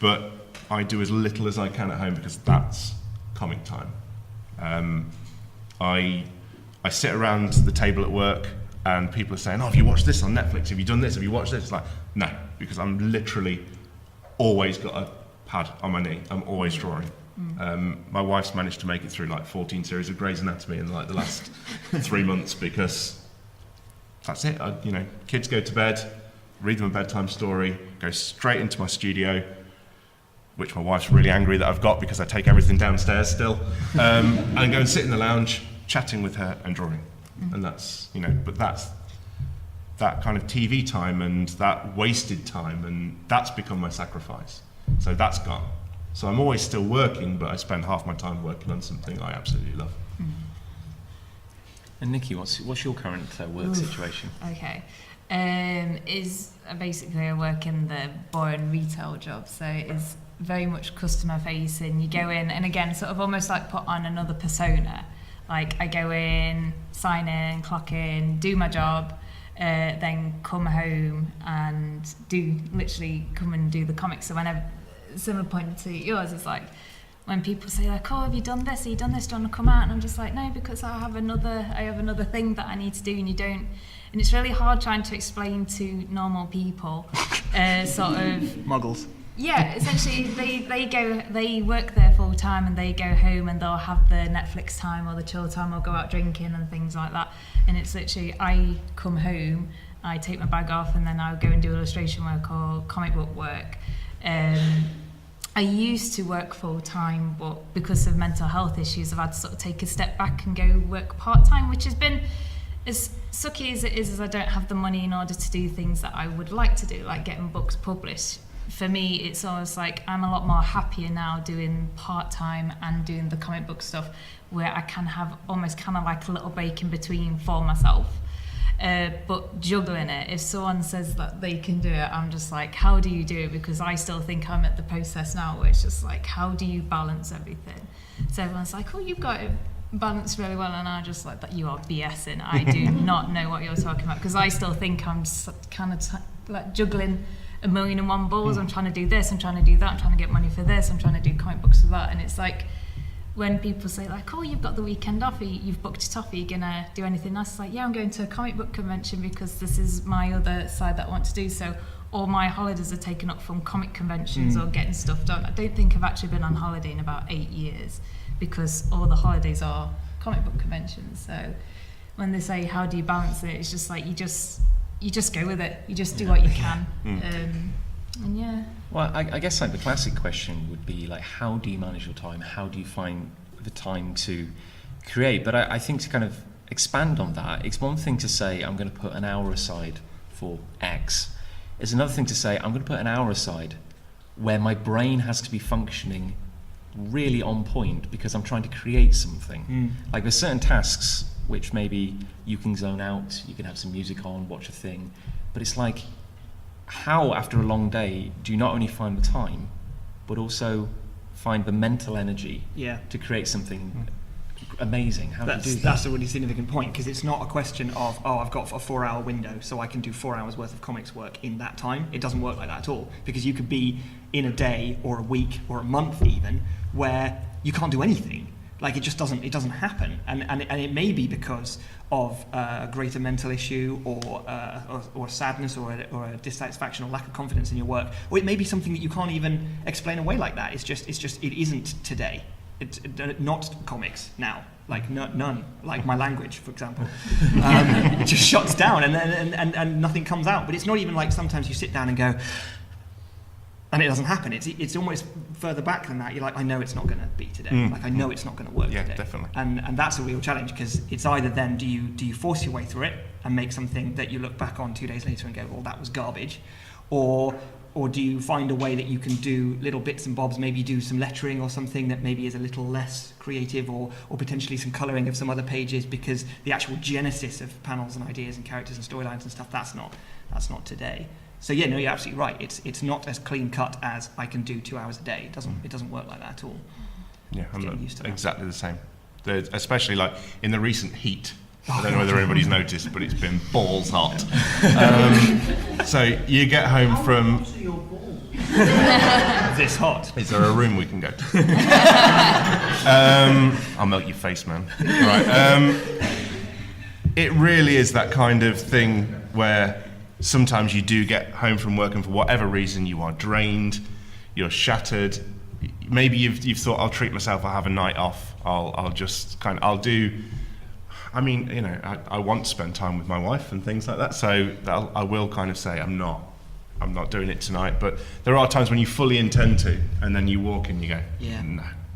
But I do as little as I can at home, because that's comic time. I sit around the table at work and people are saying, oh, have you watched this on Netflix? Have you done this? Have you watched this? It's like, no, because I'm literally always got a pad on my knee. I'm always drawing. My wife's managed to make it through like 14 series of Grey's Anatomy in like the last 3 months, because that's it. You know, kids go to bed, read them a bedtime story, go straight into my studio, which my wife's really angry that I've got because I take everything downstairs still, and go and sit in the lounge chatting with her and drawing. And that's, you know, but that's that kind of TV time and that wasted time, and that's become my sacrifice. So that's gone. So I'm always still working, but I spend half my time working on something I absolutely love. And Nikki, what's your current work situation? Okay. Basically I work in the boring retail job, so it's very much customer facing. You go in and again sort of almost like put on another persona. Like I go in, sign in, clock in, do my job, then come home and literally come and do the comics. So whenever, similar point to yours, it's like when people say like, oh, have you done this? Have you done this? Do you want to come out? And I'm just like, no, because I have another thing that I need to do, and you don't. And it's really hard trying to explain to normal people, sort of Muggles. Yeah, essentially they work there full time and they go home and they'll have the Netflix time or the chill time or go out drinking and things like that. And it's literally, I come home, I take my bag off, and then I'll go and do illustration work or comic book work. I used to work full time, but because of mental health issues, I've had to sort of take a step back and go work part time, which has been as sucky as it is, as I don't have the money in order to do things that I would like to do, like getting books published. For me, it's almost like I'm a lot more happier now doing part-time and doing the comic book stuff, where I can have almost kind of like a little break in between for myself. But juggling it, if someone says that they can do it, I'm just like, how do you do it? Because I still think I'm at the process now where it's just like, how do you balance everything? So everyone's like, oh, you've got it balanced really well, and I just like, that you are BSing. I do not know what you're talking about, because I still think I'm kind of like juggling a million and one balls. I'm trying to do this, I'm trying to do that, I'm trying to get money for this, I'm trying to do comic books for that. And it's like when people say like, oh, you've got the weekend off, you've booked it off, are you gonna do anything else? It's like, yeah, I'm going to a comic book convention because this is my other side that I want to do. So all my holidays are taken up from comic conventions or getting stuff done. I don't think I've actually been on holiday in about 8 years because all the holidays are comic book conventions. So when they say how do you balance it, it's just like you just go with it. You just do what you can. And yeah. Well, I guess like the classic question would be like, how do you manage your time? How do you find the time to create? But I think to kind of expand on that, it's one thing to say I'm going to put an hour aside for X. It's another thing to say I'm going to put an hour aside where my brain has to be functioning really on point because I'm trying to create something. Like there's certain tasks which maybe you can zone out, you can have some music on, watch a thing, but it's like, how after a long day do you not only find the time but also find the mental energy to create something amazing? How do you do that? That's a really significant point, because it's not a question of, I've got a 4-hour window so I can do 4 hours worth of comics work in that time. It doesn't work like that at all, because you could be in a day or a week or a month even where you can't do anything. Like it doesn't happen, and it may be because of a greater mental issue or sadness or a dissatisfaction or lack of confidence in your work, or it may be something that you can't even explain away like that. It isn't today. It's not comics now, like none. Like my language, for example, it just shuts down and nothing comes out. But it's not even like sometimes you sit down and go, and it doesn't happen. It's almost further back than that. You're like, I know it's not going to be today. Like I know it's not going to work today. Yeah, definitely. And that's a real challenge, because it's either then do you force your way through it and make something that you look back on 2 days later and go, well, that was garbage, or do you find a way that you can do little bits and bobs, maybe do some lettering or something that maybe is a little less creative, or potentially some colouring of some other pages, because the actual genesis of panels and ideas and characters and storylines and stuff, that's not today. So yeah, no, you're absolutely right. It's not as clean cut as I can do 2 hours a day. It doesn't work like that at all. Yeah, I'm getting used to that. exactly the same. Especially like in the recent heat. I don't know whether anybody's noticed, but it's been balls hot. So you get home from... This hot. Is there a room we can go to? I'll melt your face, man. Right. It really is that kind of thing where sometimes you do get home from work and for whatever reason you are drained, you're shattered. Maybe you've thought, I'll treat myself, I'll have a night off, I'll do... I mean, you know, I want to spend time with my wife and things like that, so I will kind of say I'm not doing it tonight. But there are times when you fully intend to, and then you walk in and you go,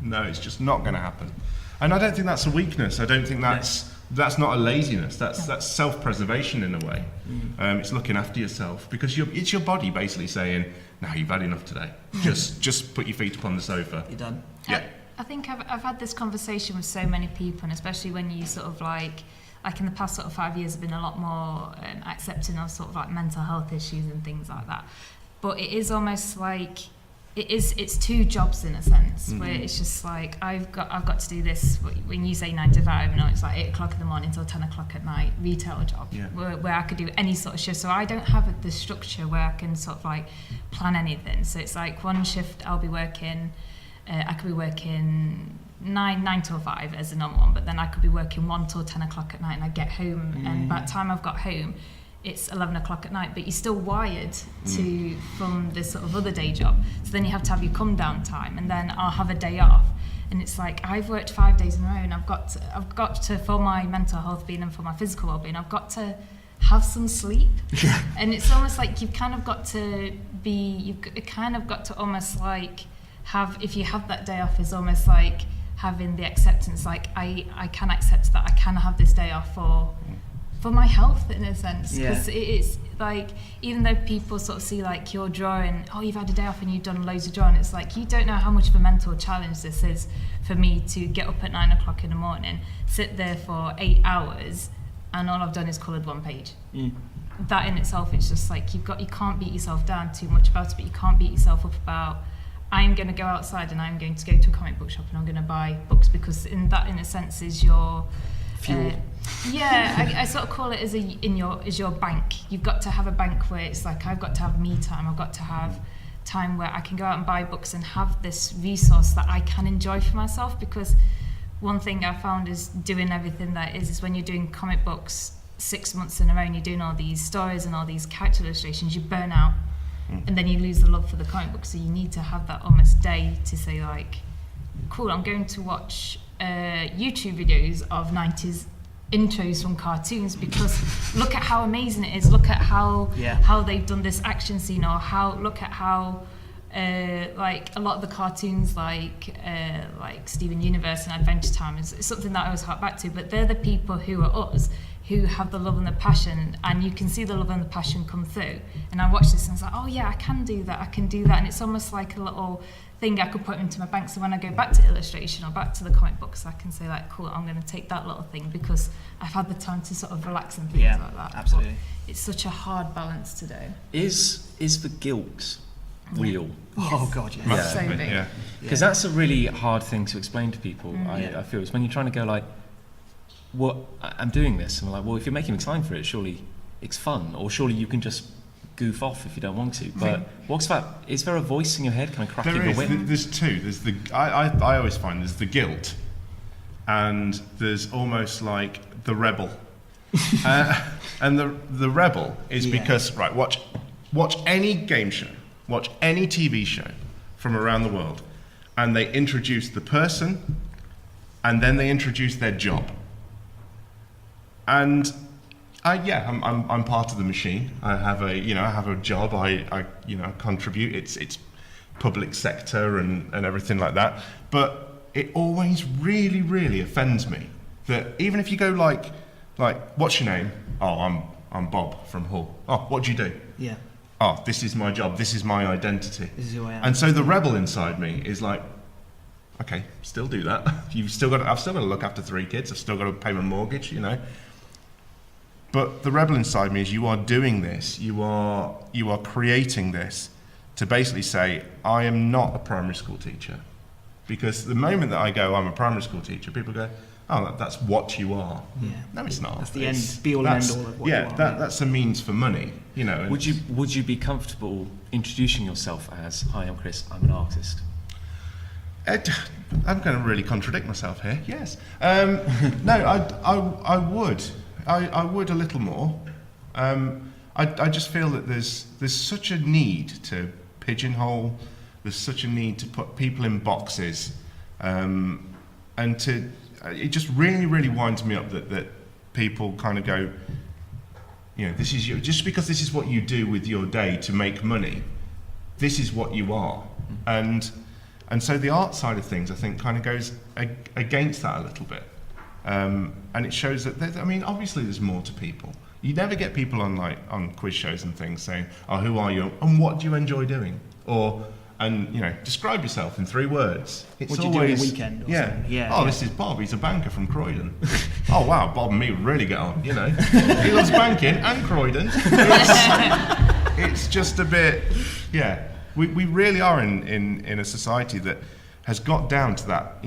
no, it's just not going to happen. And I don't think that's a weakness. I don't think that's not a laziness. That's self-preservation in a way. It's looking after yourself, because it's your body basically saying, no, you've had enough today. Just put your feet up on the sofa. You're done. Yeah. I think I've had this conversation with so many people, and especially when you sort of like in the past sort of 5 years, I've been a lot more accepting of sort of like mental health issues and things like that. But it is almost like it's two jobs in a sense, where it's just like I've got to do this. When you say 9 to 5, no, it's like 8 o'clock in the morning till 10 o'clock at night, retail job, where I could do any sort of shift. So I don't have the structure where I can sort of like plan anything. So it's like one shift I'll be working. I could be working 9 till 5 as a normal one, but then I could be working 1 till 10 o'clock at night, and I get home, and by the time I've got home, it's 11 o'clock at night, but you're still wired from this sort of other day job. So then you have to have your come down time, and then I'll have a day off. And it's like, I've worked 5 days in a row, and I've got to, for my mental health being and for my physical well-being, I've got to have some sleep. And it's almost like you've kind of got to almost like, if you have that day off, is almost like having the acceptance, like I can accept that I can have this day off for my health in a sense, because it's like, even though people sort of see like you're drawing, you've had a day off and you've done loads of drawing, it's like you don't know how much of a mental challenge this is for me to get up at 9 o'clock in the morning, sit there for 8 hours, and all I've done is coloured one page. That in itself, it's just like you can't beat yourself down too much about it, but you can't beat yourself up about, I'm going to go outside and I'm going to go to a comic book shop and I'm going to buy books, because in a sense is your fuel. I sort of call it as your bank. You've got to have a bank where it's like, I've got to have me time. I've got to have time where I can go out and buy books and have this resource that I can enjoy for myself. Because one thing I found is doing everything that is when you're doing comic books 6 months in a row and you're doing all these stories and all these character illustrations, you burn out. and then you lose the love for the comic book. So you need to have that almost day to say like, cool, I'm going to watch YouTube videos of 90s intros from cartoons, because look at how amazing it is. Look at how they've done this action scene, or look at how like a lot of the cartoons like Steven Universe and Adventure Time is something that I always hark back to. But they're the people who are us, who have the love and the passion, and you can see the love and the passion come through. And I watch this and it's like, oh yeah, I can do that, and it's almost like a little thing I could put into my bank. So when I go back to illustration or back to the comic books, I can say like, cool, I'm going to take that little thing because I've had the time to sort of relax and things like that. Absolutely. But it's such a hard balance to do. Is the guilt real? Oh God, yeah. So big. Yeah. Because that's a really hard thing to explain to people. I feel it's when you're trying to go like, what I'm doing this, and we're like, well, if you're making me time for it, surely it's fun, or surely you can just goof off if you don't want to. But what's that? Is there a voice in your head kind of cracking the whip? There's two. There's I always find there's the guilt, and there's almost like the rebel. And the rebel is because watch any game show, watch any TV show from around the world, and they introduce the person, and then they introduce their job. And I'm part of the machine. I have a job. I contribute. It's public sector and everything like that. But it always really, really offends me that even if you go like, what's your name? Oh, I'm Bob from Hull. Oh, what do you do? Yeah. Oh, this is my job. This is my identity. This is who I am. And so the rebel inside me is like, okay, still do that. I've still got to look after 3 kids. I've still got to pay my mortgage. But the rebel inside me is, you are doing this, you are creating this to basically say, I am not a primary school teacher. Because the moment that I go, I'm a primary school teacher, people go, oh, that's what you are. Yeah. No, it's not. That's the end, be all and end all of what you are. That's a means for money, and Would you be comfortable introducing yourself as, hi, I'm Chris, I'm an artist? I'm going to really contradict myself here. Yes. No, I would. I would a little more. I just feel that there's such a need to pigeonhole. There's such a need to put people in boxes, and it just really, really winds me up that people kind of go, this is you, just because this is what you do with your day to make money. This is what you are, and so the art side of things, I think, kind of goes against that a little bit. And it shows that obviously there's more to people. You never get people on quiz shows and things saying, oh, who are you and what do you enjoy doing? Describe yourself in 3 words. It's what do you do on the weekend? Or something? Yeah. This is Bob, he's a banker from Croydon. Oh wow, Bob and me really get on, He loves banking and Croydon. It's just a bit, we really are in a society that has got down to that,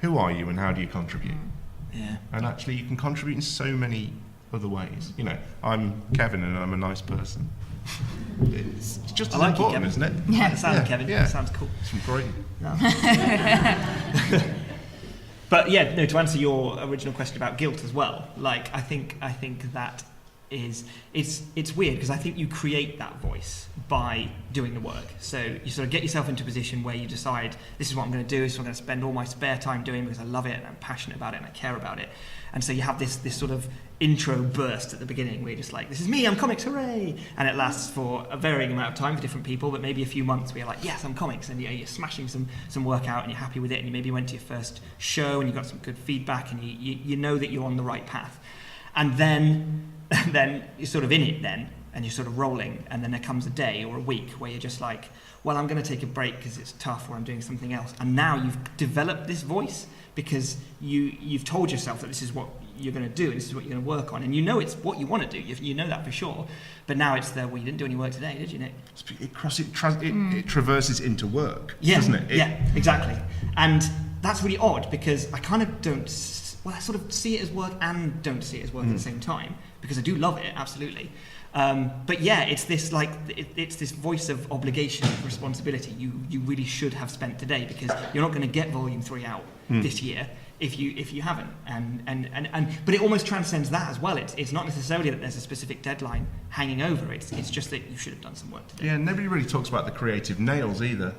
who are you and how do you contribute? Yeah. And actually you can contribute in so many other ways. I'm Kevin and I'm a nice person. It's just as important, isn't it? Yeah, sounds Kevin. Yeah. Sounds cool. It's from Croydon. No. But to answer your original question about guilt as well, I think that is, it's weird because I think you create that voice by doing the work. So you sort of get yourself into a position where you decide, this is what I'm going to do, this is what I'm going to spend all my spare time doing because I love it and I'm passionate about it and I care about it. And so you have this sort of intro burst at the beginning where you're just like, this is me, I'm comics, hooray! And it lasts for a varying amount of time for different people, but maybe a few months where you're like, yes, I'm comics, and you're smashing some work out and you're happy with it, and you maybe went to your first show and you got some good feedback and you know that you're on the right path. And then you're sort of in it then, and you're sort of rolling, and then there comes a day or a week where you're just like, well, I'm going to take a break because it's tough, or I'm doing something else. And now you've developed this voice because you've told yourself that this is what you're going to do, and this is what you're going to work on, and it's what you want to do. You know that for sure. But now it's you didn't do any work today, did you, Nick? It traverses into work, doesn't it? Yeah, exactly. And that's really odd because I kind of I sort of see it as work and don't see it as work at the same time, because I do love it, absolutely. But it's this it's this voice of obligation, of responsibility you really should have spent today, because you're not going to get volume 3 out this year. if you haven't, but it almost transcends that as well. It's not necessarily that there's a specific deadline hanging over. It's just that you should have done some work today. Yeah, nobody really talks about the creative nails either.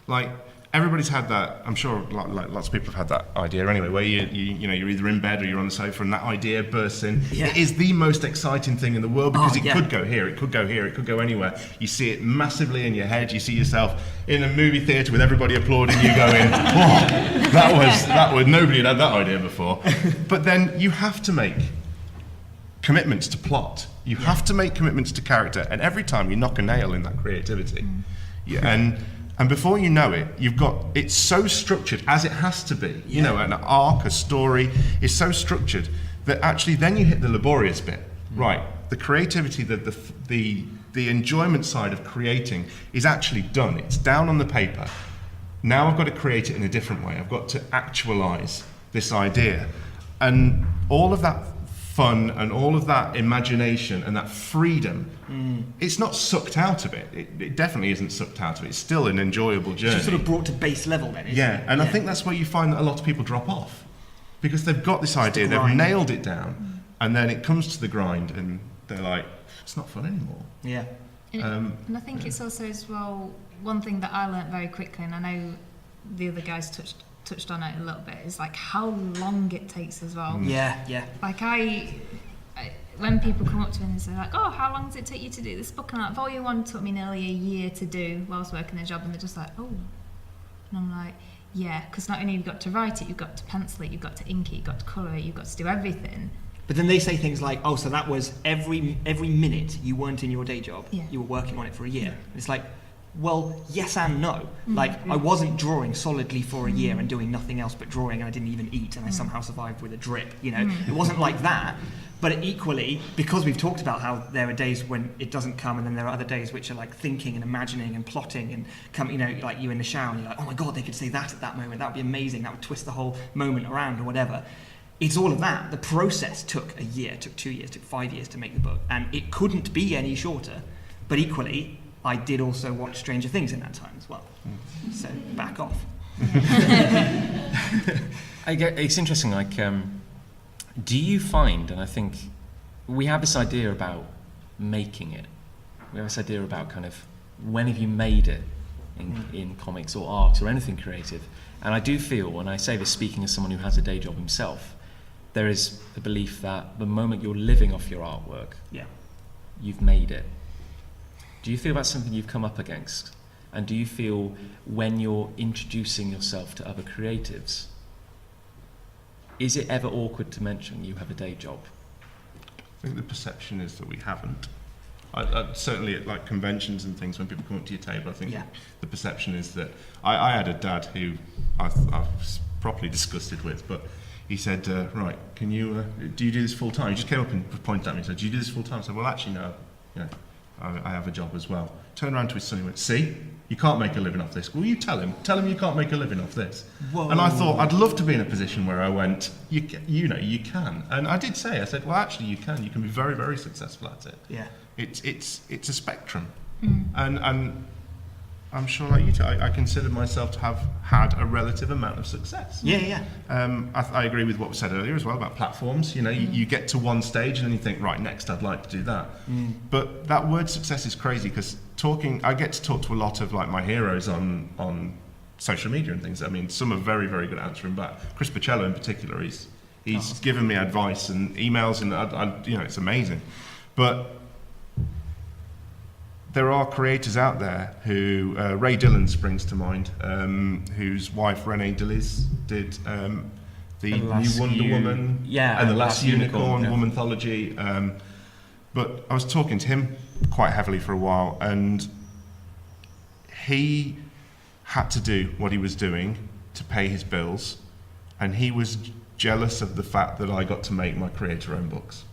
Like, everybody's had that. I'm sure like lots of people have had that idea anyway, where you know, you're either in bed or you're on the sofa and that idea bursts in. Yeah. It is the most exciting thing in the world because it could go here, it could go here, it could go anywhere. You see it massively in your head. You see yourself in a movie theatre with everybody applauding you, going, "Whoa, that was nobody had that idea before." But then you have to make commitments to plot. You have to make commitments to character, and every time you knock a nail in that creativity, and before you know it, it's so structured, as it has to be. You know, an arc, a story is so structured that actually then you hit the laborious bit. Right, the creativity, the enjoyment side of creating is actually done. It's down on the paper. Now I've got to create it in a different way. I've got to actualize this idea. And all of that fun and all of that imagination and that freedom, it's not sucked out of it. It definitely isn't sucked out of it. It's still an enjoyable journey. It's sort of brought to base level then, isn't it? And I think that's where you find that a lot of people drop off, because they've got this idea, they've nailed it down, and then it comes to the grind and they're like, it's not fun anymore. Yeah. And I think it's also as well, one thing that I learnt very quickly, and I know the other guys touched on it a little bit, is like how long it takes as well. Yeah. Like I when people come up to me and say like, oh, how long does it take you to do this book? And like, Volume 1 took me nearly a year to do while I was working a job, and they're just like, oh. And I'm like, yeah, because not only you've got to write it, you've got to pencil it, you've got to ink it, you've got to colour it, you've got to do everything. But then they say things like, oh, so that was every minute you weren't in your day job, you were working on it for a year. It's like, well, yes and no. Like, I wasn't drawing solidly for a year and doing nothing else but drawing, and I didn't even eat, and I somehow survived with a drip, you know. It wasn't like that. But equally, because we've talked about how there are days when it doesn't come, and then there are other days which are like thinking and imagining and plotting and come, you know, like you in the shower and you're like, oh my God, they could say that at that moment. That would be amazing. That would twist the whole moment around or whatever. It's all of that. The process took a year, took 2 years, took 5 years to make the book, and it couldn't be any shorter. But equally, I did also watch Stranger Things in that time as well. So back off. It's interesting, like, do you find, and I think we have this idea about making it, we have this idea about kind of when have you made it in comics or art or anything creative, and I do feel, and I say this speaking as someone who has a day job himself, there is the belief that the moment you're living off your artwork, you've made it. Do you feel that's something you've come up against? And do you feel when you're introducing yourself to other creatives, is it ever awkward to mention you have a day job? I think the perception is that we haven't. I certainly at like conventions and things, when people come up to your table, I think the perception is that I had a dad who I was properly disgusted with, but he said, right, can you do you do this full time? He just came up and pointed at me and said, do you do this full time? I said, well, actually, no. You know, I have a job as well. Turned around to his son and went, see, you can't make a living off this. Well, you tell him you can't make a living off this. Whoa. And I thought, I'd love to be in a position where I went, you know, you can. And I did say, I said, well, actually, you can be very, very successful at it. Yeah. It's a spectrum. And I'm sure, like you two, I consider myself to have had a relative amount of success. Yeah. I agree with what was said earlier as well about platforms. You know, you get to one stage and then you think, right, next I'd like to do that. But that word success is crazy, because I get to talk to a lot of like my heroes on social media and things. I mean, some are very, very good at answering back. Chris Pacello in particular, he's given me advice and emails, and I you know, it's amazing. But there are creators out there who, Ray Dillon springs to mind, whose wife Renee DeLiz did the new Wonder Woman and The Last Unicorn, Womanthology. But I was talking to him quite heavily for a while, and he had to do what he was doing to pay his bills, and he was jealous of the fact that I got to make my creator-owned books.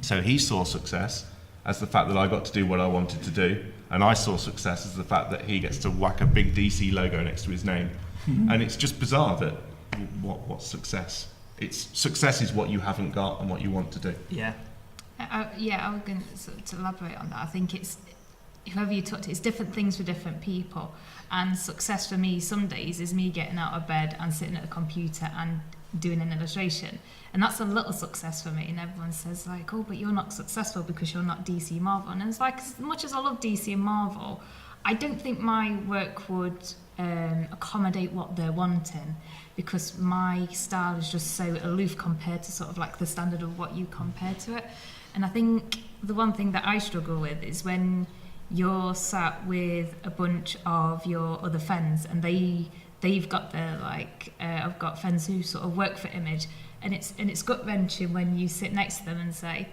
So he saw success as the fact that I got to do what I wanted to do, and I saw success as the fact that he gets to whack a big DC logo next to his name. And it's just bizarre that what's success? Success is what you haven't got and what you want to do. Yeah. I was going to elaborate on that. I think it's whoever you talk to, it's different things for different people. And success for me some days is me getting out of bed and sitting at a computer and doing an illustration. And that's a little success for me. And everyone says like, oh, but you're not successful because you're not DC Marvel. And it's like, as much as I love DC and Marvel, I don't think my work would accommodate what they're wanting, because my style is just so aloof compared to sort of like the standard of what you compare to it. And I think the one thing that I struggle with is when you're sat with a bunch of your other friends and they've got their like I've got friends who sort of work for Image, and it's gut wrenching when you sit next to them and say,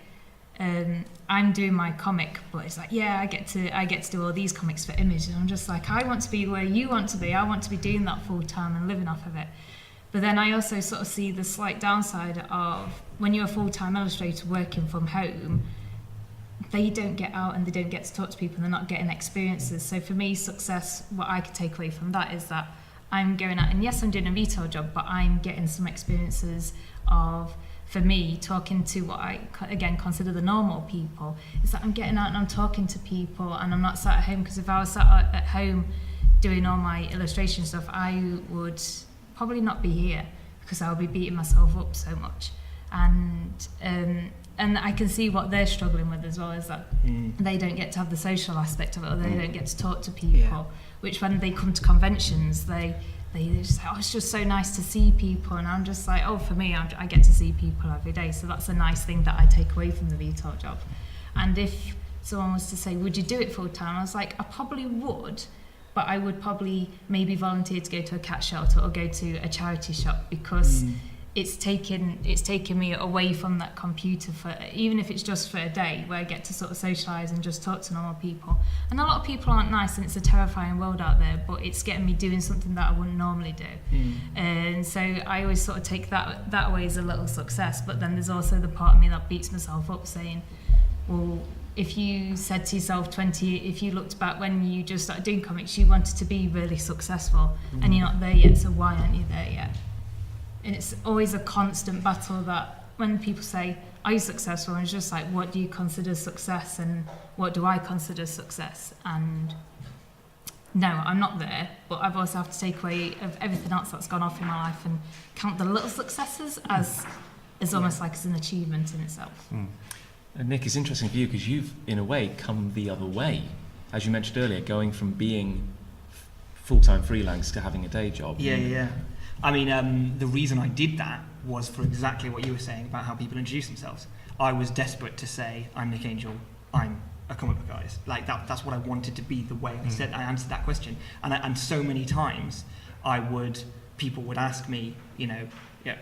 I'm doing my comic, but it's like, yeah, I get to do all these comics for Image, and I'm just like, I want to be where you want to be. I want to be doing that full time and living off of it. But then I also sort of see the slight downside of when you're a full-time illustrator working from home, they don't get out and they don't get to talk to people and they're not getting experiences. So for me, success, what I could take away from that is that I'm going out and yes, I'm doing a retail job, but I'm getting some experiences of, for me, talking to what I, again, consider the normal people. It's that I'm getting out and I'm talking to people and I'm not sat at home, because if I was sat at home doing all my illustration stuff, I would probably not be here because I'll be beating myself up so much. And I can see what they're struggling with as well, is that they don't get to have the social aspect of it, or they don't get to talk to people, which when they come to conventions, they just say, oh, it's just so nice to see people. And I'm just like, oh, for me, I get to see people every day. So that's a nice thing that I take away from the retail job. And if someone was to say, would you do it full time? I was like, I probably would, but I would probably maybe volunteer to go to a cat shelter or go to a charity shop, because it's taken me away from that computer, for even if it's just for a day, where I get to sort of socialise and just talk to normal people. And a lot of people aren't nice, and it's a terrifying world out there, but it's getting me doing something that I wouldn't normally do. And so I always sort of take that away as a little success. But then there's also the part of me that beats myself up saying, well, if you said to yourself if you looked back when you just started doing comics, you wanted to be really successful, and you're not there yet, so why aren't you there yet? And it's always a constant battle that when people say, are you successful? And it's just like, what do you consider success and what do I consider success? And no, I'm not there, but I've also have to take away of everything else that's gone off in my life and count the little successes as almost like as an achievement in itself. And Nick, it's interesting for you because you've, in a way, come the other way. As you mentioned earlier, going from being full-time freelance to having a day job. Yeah. I mean, the reason I did that was for exactly what you were saying about how people introduce themselves. I was desperate to say, I'm Nich Angell, I'm a comic book artist. Like that's what I wanted to be, the way I answered that question. And so many times people would ask me,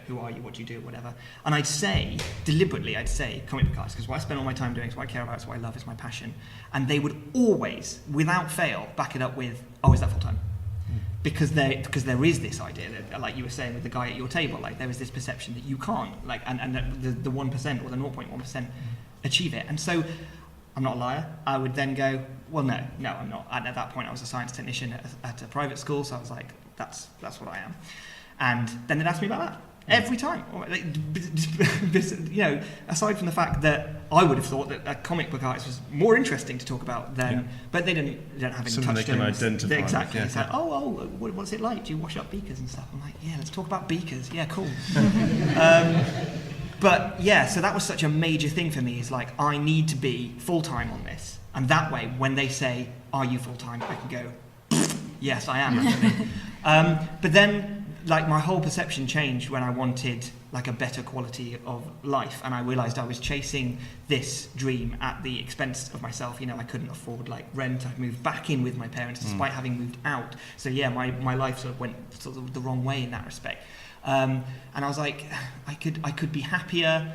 who are you, what do you do, whatever. And I'd say comic book artist, because what I spend all my time doing is what I care about, it's what I love, it's my passion. And they would always, without fail, back it up with, oh, is that full time? Because there is this idea that, like you were saying with the guy at your table, like there is this perception that you can't, like, and that the 1% or the 0.1% achieve it. And so, I'm not a liar. I would then go, well, no, I'm not. And at that point, I was a science technician at a private school, so I was like, that's what I am. And then they'd ask me about that. Every time, aside from the fact that I would have thought that a comic book artist was more interesting to talk about than, but they don't have any something touchstones. They can identify exactly. with, It's like, what's it like? Do you wash up beakers and stuff? I'm like, yeah, let's talk about beakers. Yeah, cool. But yeah, so that was such a major thing for me. Is like, I need to be full time on this, and that way, when they say, "Are you full time?" I can go, "Yes, I am." Actually. But then, like, my whole perception changed when I wanted like a better quality of life, and I realised I was chasing this dream at the expense of myself. I couldn't afford like rent. I moved back in with my parents despite having moved out. So yeah, my life sort of went sort of the wrong way in that respect. And I was like, I could be happier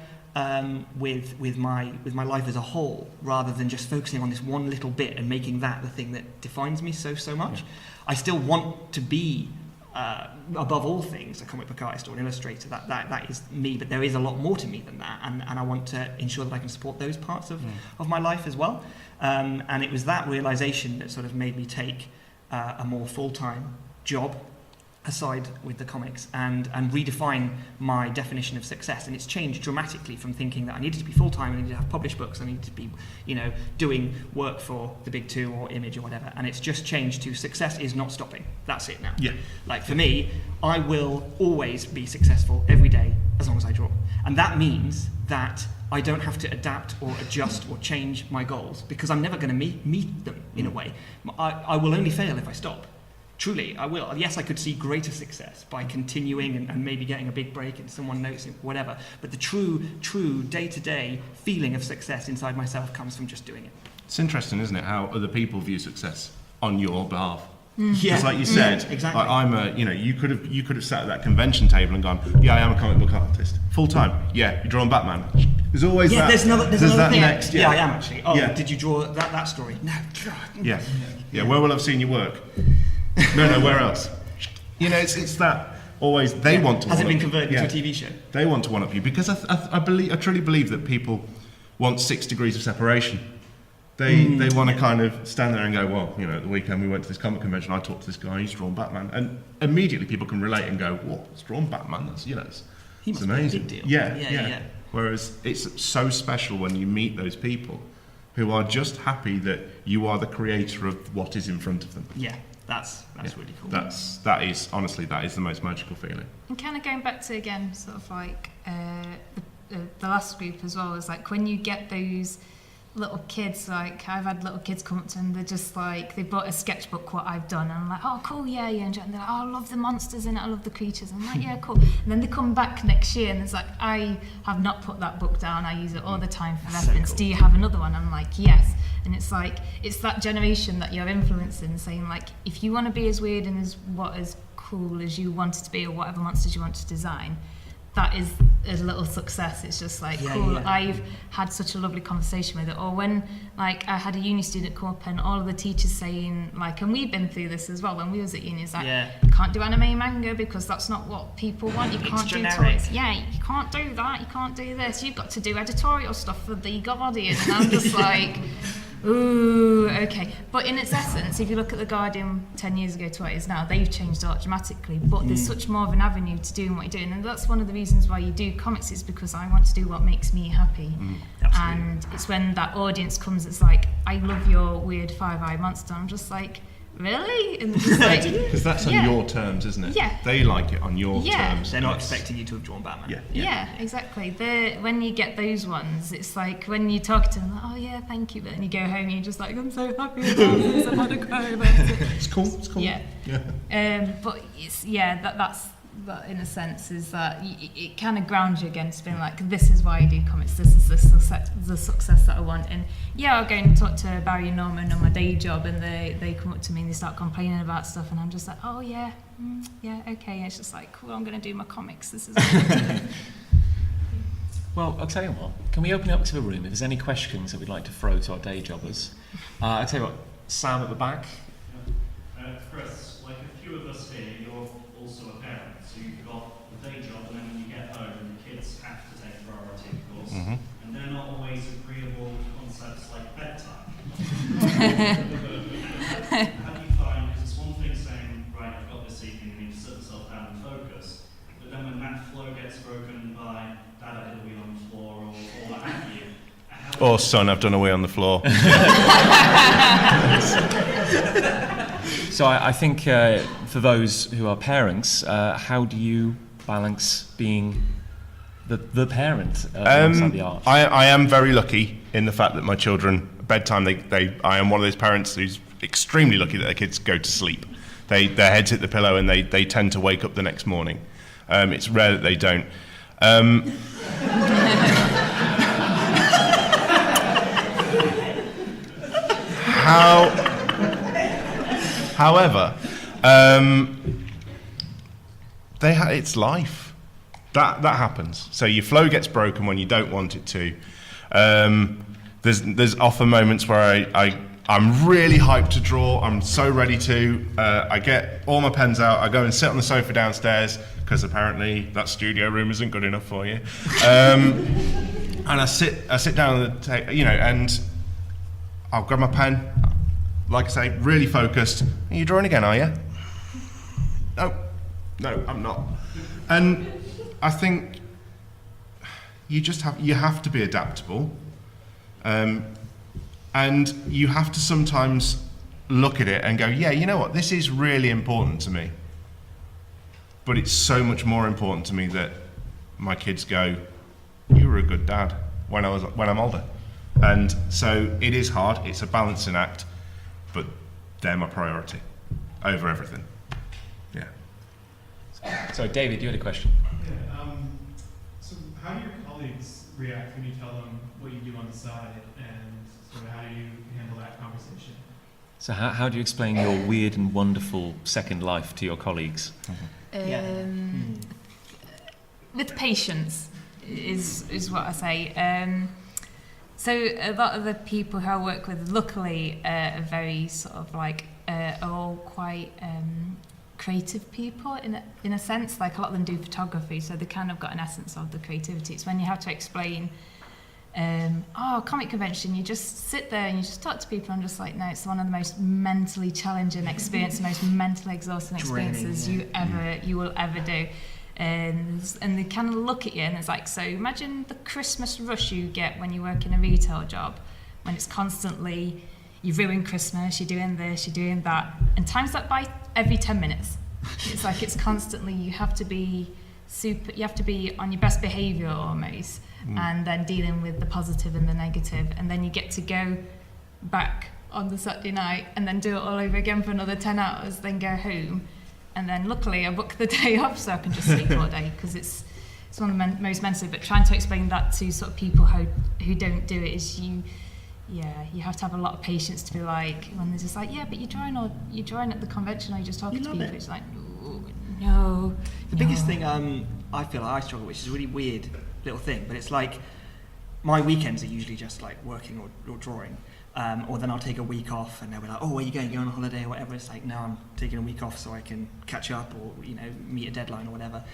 with my life as a whole, rather than just focusing on this one little bit and making that the thing that defines me so much. I still want to be above all things a comic book artist or an illustrator. That is me, but there is a lot more to me than that, and I want to ensure that I can support those parts of my life as well. And it was that realization that sort of made me take a more full-time job aside with the comics and redefine my definition of success. And it's changed dramatically from thinking that I needed to be full-time, I needed to have published books, I needed to be, doing work for the big two or Image or whatever. And it's just changed to success is not stopping. That's it now. Yeah. Like for me, I will always be successful every day as long as I draw. And that means that I don't have to adapt or adjust or change my goals because I'm never going to meet them in a way. I will only fail if I stop. Truly, I will. Yes, I could see greater success by continuing and maybe getting a big break and someone noticing, whatever. But the true day-to-day feeling of success inside myself comes from just doing it. It's interesting, isn't it, how other people view success on your behalf. Yeah. It's like you said, exactly. You could have sat at that convention table and gone, yeah, I am a comic book artist, full time. Yeah, you're drawing Batman. There's always that. There's another that thing. next. Yeah, I am actually. Oh, yeah. Did you draw that story? No. God. Yeah. Where will I have seen your work? No. Where else? It's that always. They want to. Has it been one-up you. converted to a TV show? They want to one up you because I truly believe that people want 6 degrees of separation. They want to kind of stand there and go, well, at the weekend we went to this comic convention, I talked to this guy, he's drawn Batman. And immediately people can relate and go, whoa, it's drawn Batman, that's, it's amazing. Be a big deal. Yeah. Whereas it's so special when you meet those people who are just happy that you are the creator of what is in front of them. Yeah, that's really cool. That is the most magical feeling. And kind of going back to, again, sort of like the last group as well, is like when you get those little kids, like I've had little kids come up to me and they're just like, they bought a sketchbook what I've done and I'm like, oh cool, yeah, and they're like, oh, I love the monsters in it, I love the creatures. I'm like, yeah, cool. And then they come back next year and it's like, I have not put that book down, I use it all the time for reference. So cool. Do you have another one? I'm like, yes. And it's like, it's that generation that you're influencing, saying like, if you want to be as weird and as cool as you want it to be, or whatever monsters you want to design, that is a little success. It's just like, cool. Yeah. I've had such a lovely conversation with it. Or when, like, I had a uni student come up and all of the teachers saying, like, and we've been through this as well when we was at uni, is that you can't do anime manga because that's not what people want. You can't do toys. Yeah, you can't do that. You can't do this. You've got to do editorial stuff for the Guardian. And I'm just like, ooh, okay. But in its essence, if you look at the Guardian 10 years ago to what it is now, they've changed a lot dramatically, but there's such more of an avenue to doing what you're doing, and that's one of the reasons why you do comics, is because I want to do what makes me happy. And it's when that audience comes, it's like, I love your weird five-eyed monster. I'm just like, really? And it's like, because that's on your terms, isn't it? Yeah. They like it on your terms. They're not expecting you to have drawn Batman. Yeah, exactly. When you get those ones, it's like when you talk to them, like, oh yeah, thank you, but then you go home and you're just like, I'm so happy about this, I'm gonna cry about it. It's cool. Yeah. But it's that in a sense is that it kind of grounds you against being like, this is why I do comics, this is the success that I want. And I'll go and talk to Barry and Norman on my day job and they come up to me and they start complaining about stuff and I'm just like, oh yeah, okay. And it's just like, cool, I'm going to do my comics, this is what I'm going to do. Well, I'll tell you what, can we open it up to the room if there's any questions that we'd like to throw to our day jobbers? I'll tell you what, Sam at the back. Chris, like a few of us here, you're also a parent, so you've got the day job and then when you get home, the kids have to take priority, of course, and they're not always agreeable concepts like bedtime. How do you find, because it's one thing saying, right, I've got this evening, and you sit yourself down and focus, but then when that flow gets broken by Dad, I did a wee on the floor, or what have you, or son, I've done a wee on the floor. So I think for those who are parents, how do you balance being the parent alongside the art? I am very lucky in the fact that my children, bedtime, I am one of those parents who's extremely lucky that their kids go to sleep. Their heads hit the pillow and they tend to wake up the next morning. It's rare that they don't. However, it's life. That happens. So your flow gets broken when you don't want it to. There's often moments where I'm really hyped to draw. I'm so ready to. I get all my pens out. I go and sit on the sofa downstairs because apparently that studio room isn't good enough for you. And I sit down on the table, and I'll grab my pen. Like I say, really focused. Are you drawing again, are you? No. No, I'm not. And I think you have to be adaptable, and you have to sometimes look at it and go, yeah, you know what, this is really important to me, but it's so much more important to me that my kids go, you were a good dad when I'm older. And so it is hard, it's a balancing act, but they're my priority over everything. Yeah. So David, you had a question. Yeah, so how do your colleagues react when you tell them what you do on the side, and sort of how do you handle that conversation? So how do you explain your weird and wonderful second life to your colleagues? With patience is what I say. So a lot of the people who I work with, luckily, are very sort of like are all quite creative people in a sense. Like a lot of them do photography, so they kind of got an essence of the creativity. It's when you have to explain, comic convention, you just sit there and you just talk to people. I'm just like, no, it's one of the most mentally challenging experiences, the most mentally exhausting experiences you will ever do. And they kind of look at you and it's like, so imagine the Christmas rush you get when you work in a retail job, when it's constantly, you ruin Christmas, you're doing this, you're doing that, and times that by every 10 minutes. It's like it's constantly, you have to be on your best behaviour almost, and then dealing with the positive and the negative, and then you get to go back on the Saturday night and then do it all over again for another 10 hours, then go home. And then luckily I book the day off so I can just sleep all day, because it's one of the most mental. But trying to explain that to sort of people who don't do it is you have to have a lot of patience to be like, when they're just like, yeah, but you're drawing at the convention, or you're just talking to people. It's like, no. The biggest thing I feel I struggle with, which is a really weird little thing, but it's like my weekends are usually just like working or drawing. Or then I'll take a week off and they'll be like, oh, where are you going? You're on a holiday or whatever. It's like, no, I'm taking a week off so I can catch up or, meet a deadline or whatever.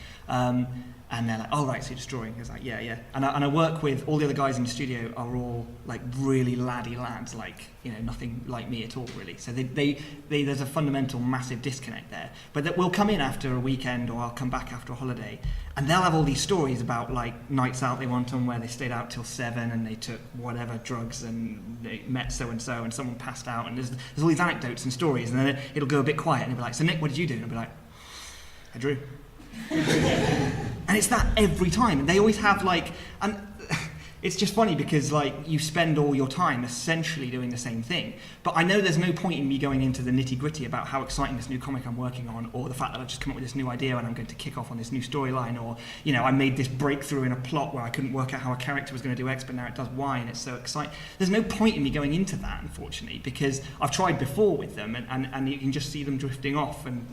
And they're like, oh, right, so you're just drawing. It's like, yeah. And I work with, all the other guys in the studio are all like really laddie lads, like, nothing like me at all, really. So there's a fundamental massive disconnect there. But that we'll come in after a weekend, or I'll come back after a holiday, and they'll have all these stories about like nights out they went on where they stayed out till 7 and they took whatever drugs and they met so-and-so and someone passed out, and there's all these anecdotes and stories, and then it'll go a bit quiet and they'll be like, so Nick, what did you do? And I'll be like, I drew. And it's that every time, and they always have like, and it's just funny because like you spend all your time essentially doing the same thing. But I know there's no point in me going into the nitty gritty about how exciting this new comic I'm working on, or the fact that I've just come up with this new idea and I'm going to kick off on this new storyline, or I made this breakthrough in a plot where I couldn't work out how a character was going to do X, but now it does Y, and it's so exciting. There's no point in me going into that, unfortunately, because I've tried before with them, and you can just see them drifting off and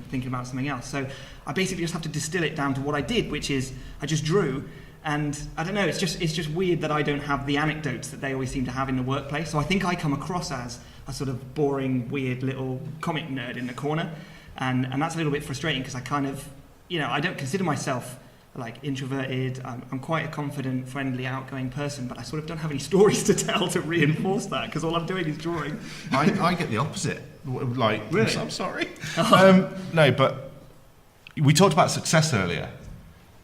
thinking about something else. So I basically just have to distill it down to what I did, which is I just drew. And I don't know, it's just weird that I don't have the anecdotes that they always seem to have in the workplace. So I think I come across as a sort of boring, weird little comic nerd in the corner. And that's a little bit frustrating because I kind of, I don't consider myself like introverted. I'm quite a confident, friendly, outgoing person, but I sort of don't have any stories to tell to reinforce that because all I'm doing is drawing. I get the opposite. Like, really? I'm sorry. No, but we talked about success earlier.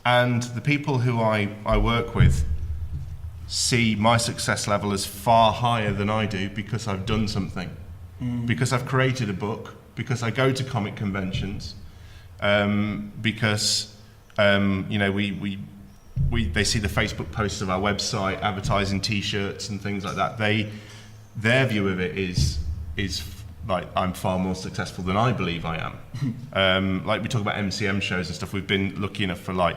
And the people who I work with see my success level as far higher than I do because I've done something, because I've created a book, because I go to comic conventions, because they see the Facebook posts of our website, advertising T-shirts and things like that. Their view of it is like I'm far more successful than I believe I am. Like we talk about MCM shows and stuff, we've been lucky enough for like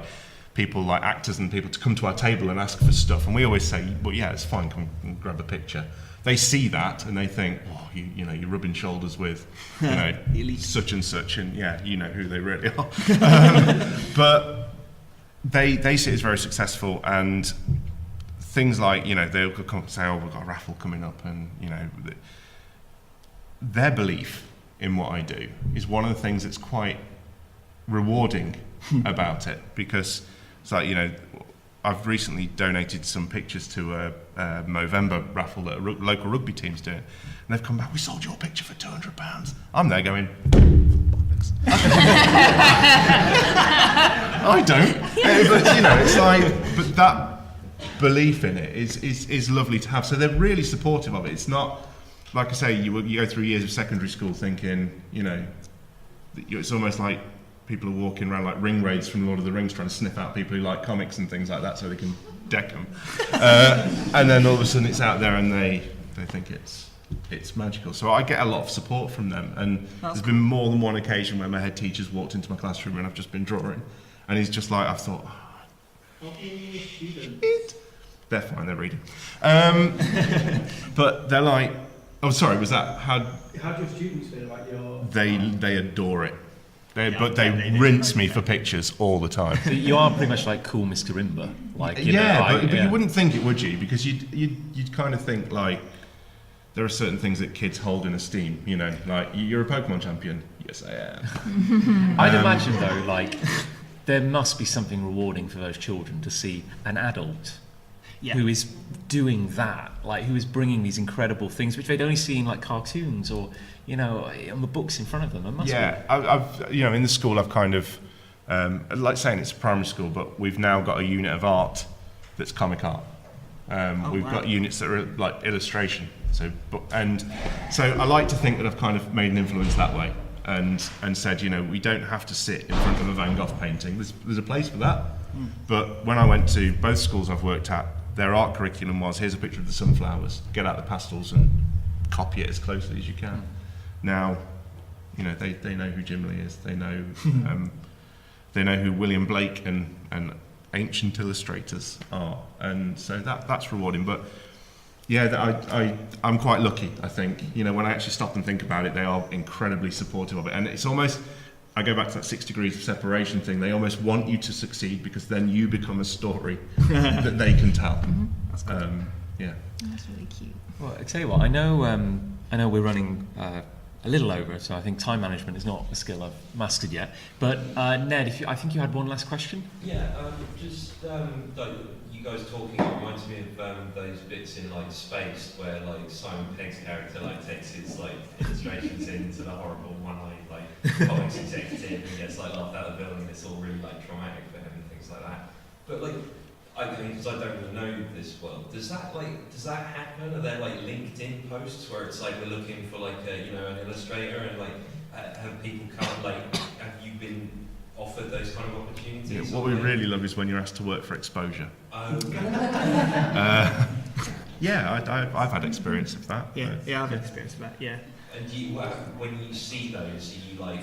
people like actors and people to come to our table and ask for stuff, and we always say, well, yeah, it's fine, come and grab a picture. They see that and they think, oh, you're rubbing shoulders with such and such, and yeah, you know who they really are. But they see it as very successful, and things like, they'll come and say, oh, we've got a raffle coming up, and their belief in what I do is one of the things that's quite rewarding about it, because it's like, I've recently donated some pictures to a Movember raffle that a local rugby team's doing, and they've come back, we sold your picture for £200. I'm there going, comics. I don't. But it's like, but that belief in it is lovely to have. So they're really supportive of it. It's not, like I say, you go through years of secondary school thinking, it's almost like people are walking around like ring raids from Lord of the Rings trying to sniff out people who like comics and things like that so they can deck them. And then all of a sudden it's out there and they think it's magical. So I get a lot of support from them, and there's been more than one occasion where my head teacher's walked into my classroom and I've just been drawing, and he's just like, I've thought, they're fine, they're reading. But they're like, oh sorry, was that how do your students feel about your... They adore it. But they rinse me for pictures all the time. So you are pretty much like cool Mr. Imber. Like, but you wouldn't think it, would you? Because you'd kind of think like there are certain things that kids hold in esteem. Like you're a Pokemon champion. Yes, I am. I'd imagine though, like there must be something rewarding for those children to see an adult who is doing that, like who is bringing these incredible things which they'd only see in like cartoons or on the books in front of them. It must be. I've in the school I've kind of like saying it's a primary school, but we've now got a unit of art that's comic art. We've got units that are like illustration. So I like to think that I've kind of made an influence that way, and said, we don't have to sit in front of a Van Gogh painting. There's a place for that. But when I went to both schools I've worked at, their art curriculum was, here's a picture of the sunflowers, get out the pastels and copy it as closely as you can. Now, they know who Jim Lee is. They know who William Blake and ancient illustrators are, and so that's rewarding. But I'm quite lucky, I think. When I actually stop and think about it, they are incredibly supportive of it, and it's almost, I go back to that 6 degrees of separation thing. They almost want you to succeed because then you become a story that they can tell. That's cool. That's really cute. Well, I tell you what, I know we're running a little over, so I think time management is not a skill I've mastered yet. But Ned, I think you had one last question. Yeah, just like you guys talking, it reminds me of those bits in like Space where like Simon Pegg's character like takes his like illustrations into the horrible one-eyed like comics executive and gets like laughed out of the building. It's all really like traumatic for him and things like that. But like, because I don't really know this world, does that happen? Are there like LinkedIn posts where it's like we're looking for like an illustrator, and like have people come, like have you been offered those kind of opportunities? Yeah, what we really love is when you're asked to work for exposure. I've had experience of that. I've had experience of that. Yeah. And when you see those, are you like,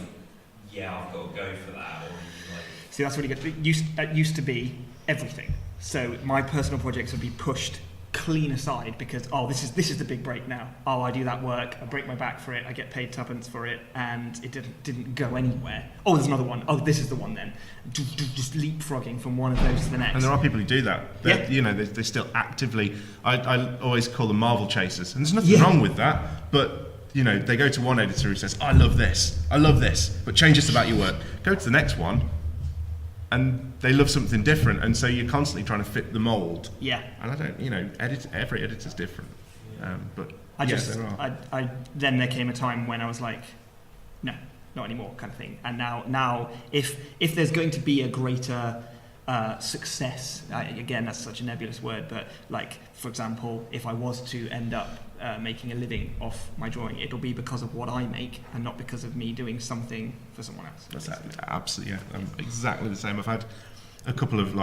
I've got to go for that, or are you like? See, that's really good. It used to be everything. So my personal projects would be pushed clean aside because this is the big break now. I do that work, I break my back for it, I get paid tuppence for it, and it didn't go anywhere. Oh, there's another one. Oh, this is the one then. Just leapfrogging from one of those to the next. And there are people who do that. They still actively. I always call them Marvel chasers, and there's nothing wrong with that. But they go to one editor who says, I love this, but change this about your work. Go to the next one, and they love something different, and so you're constantly trying to fit the mould. Yeah. And I don't, every editor's different. But then there came a time when I was like, no, not anymore, kind of thing. And now, if there's going to be a greater success, again, that's such a nebulous word, but like, for example, if I was to end up making a living off my drawing, it'll be because of what I make and not because of me doing something for someone else. That's absolutely, yeah. I'm exactly the same. I've had a couple of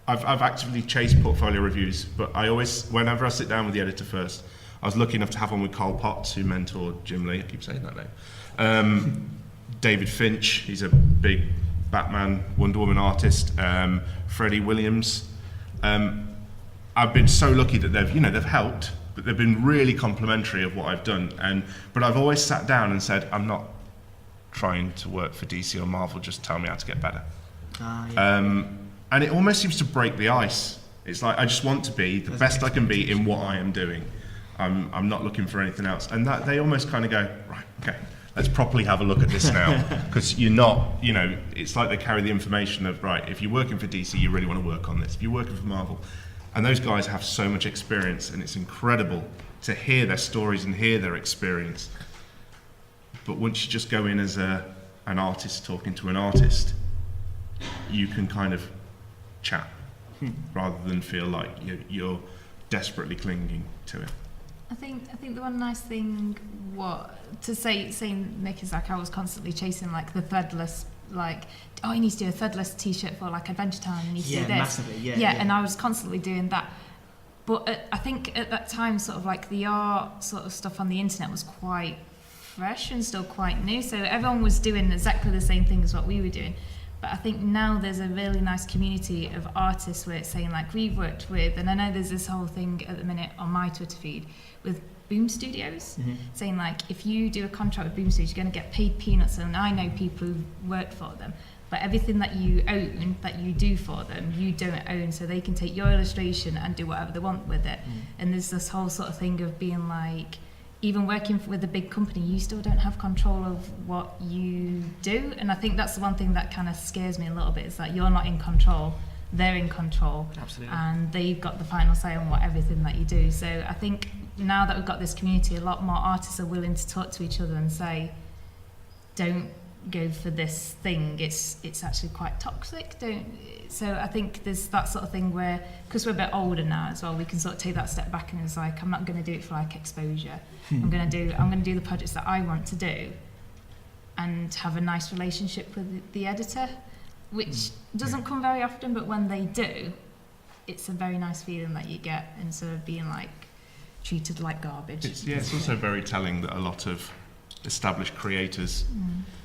I've actively chased portfolio reviews, but I always, whenever I sit down with the editor first, I was lucky enough to have one with Carl Potts, who mentored Jim Lee. I keep saying that name. David Finch, he's a big Batman, Wonder Woman artist. Freddie Williams. I've been so lucky that they've helped, but they've been really complimentary of what I've done. But I've always sat down and said, I'm not trying to work for DC or Marvel, just tell me how to get better. And it almost seems to break the ice. It's like, I just want to be the best I can be in what I am doing. I'm not looking for anything else. And that they almost kind of go, right, okay, let's properly have a look at this now. Because you're not, it's like they carry the information of, right, if you're working for DC, you really want to work on this. If you're working for Marvel, and those guys have so much experience, and it's incredible to hear their stories and hear their experience. But once you just go in as a an artist talking to an artist, you can kind of chat rather than feel like you're desperately clinging to it. I think the one nice thing saying Nick is like, I was constantly chasing like the threadless, like, oh, you need to do a threadless t-shirt for like Adventure Time, you need to do this. Massively, yeah, and I was constantly doing that. But I think at that time, sort of like the art sort of stuff on the internet was quite fresh and still quite new, so everyone was doing exactly the same thing as what we were doing. But I think now there's a really nice community of artists where it's saying like, we've worked with, and I know there's this whole thing at the minute on my Twitter feed with Boom Studios, saying like, if you do a contract with Boom Studios, you're going to get paid peanuts, and I know people who've worked for them, but everything that you own, that you do for them, you don't own, so they can take your illustration and do whatever they want with it. And there's this whole sort of thing of being like, even working with a big company, you still don't have control of what you do. And I think that's the one thing that kind of scares me a little bit, is that you're not in control, they're in control. Absolutely. And they've got the final say on everything that you do. So I think now that we've got this community, a lot more artists are willing to talk to each other and say, don't go for this thing, it's actually quite toxic. So I think there's that sort of thing where, because we're a bit older now as well, we can sort of take that step back and it's like, I'm not going to do it for like exposure. I'm going to do the projects that I want to do and have a nice relationship with the editor, which doesn't come very often, but when they do, it's a very nice feeling that you get, instead of being like treated like garbage. It's also very telling that a lot of established creators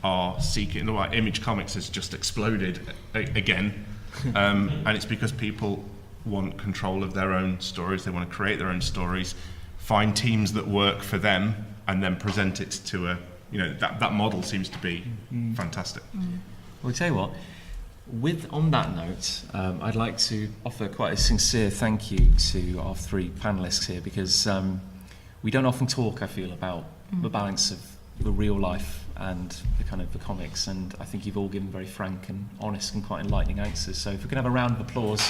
are seeking, like Image Comics has just exploded again, and it's because people want control of their own stories, they want to create their own stories, find teams that work for them, and then present it to that model seems to be fantastic. Well, I tell you what, on that note, I'd like to offer quite a sincere thank you to our three panellists here, because we don't often talk, I feel, about the balance of the real life and the kind of the comics, and I think you've all given very frank and honest and quite enlightening answers. So if we can have a round of applause.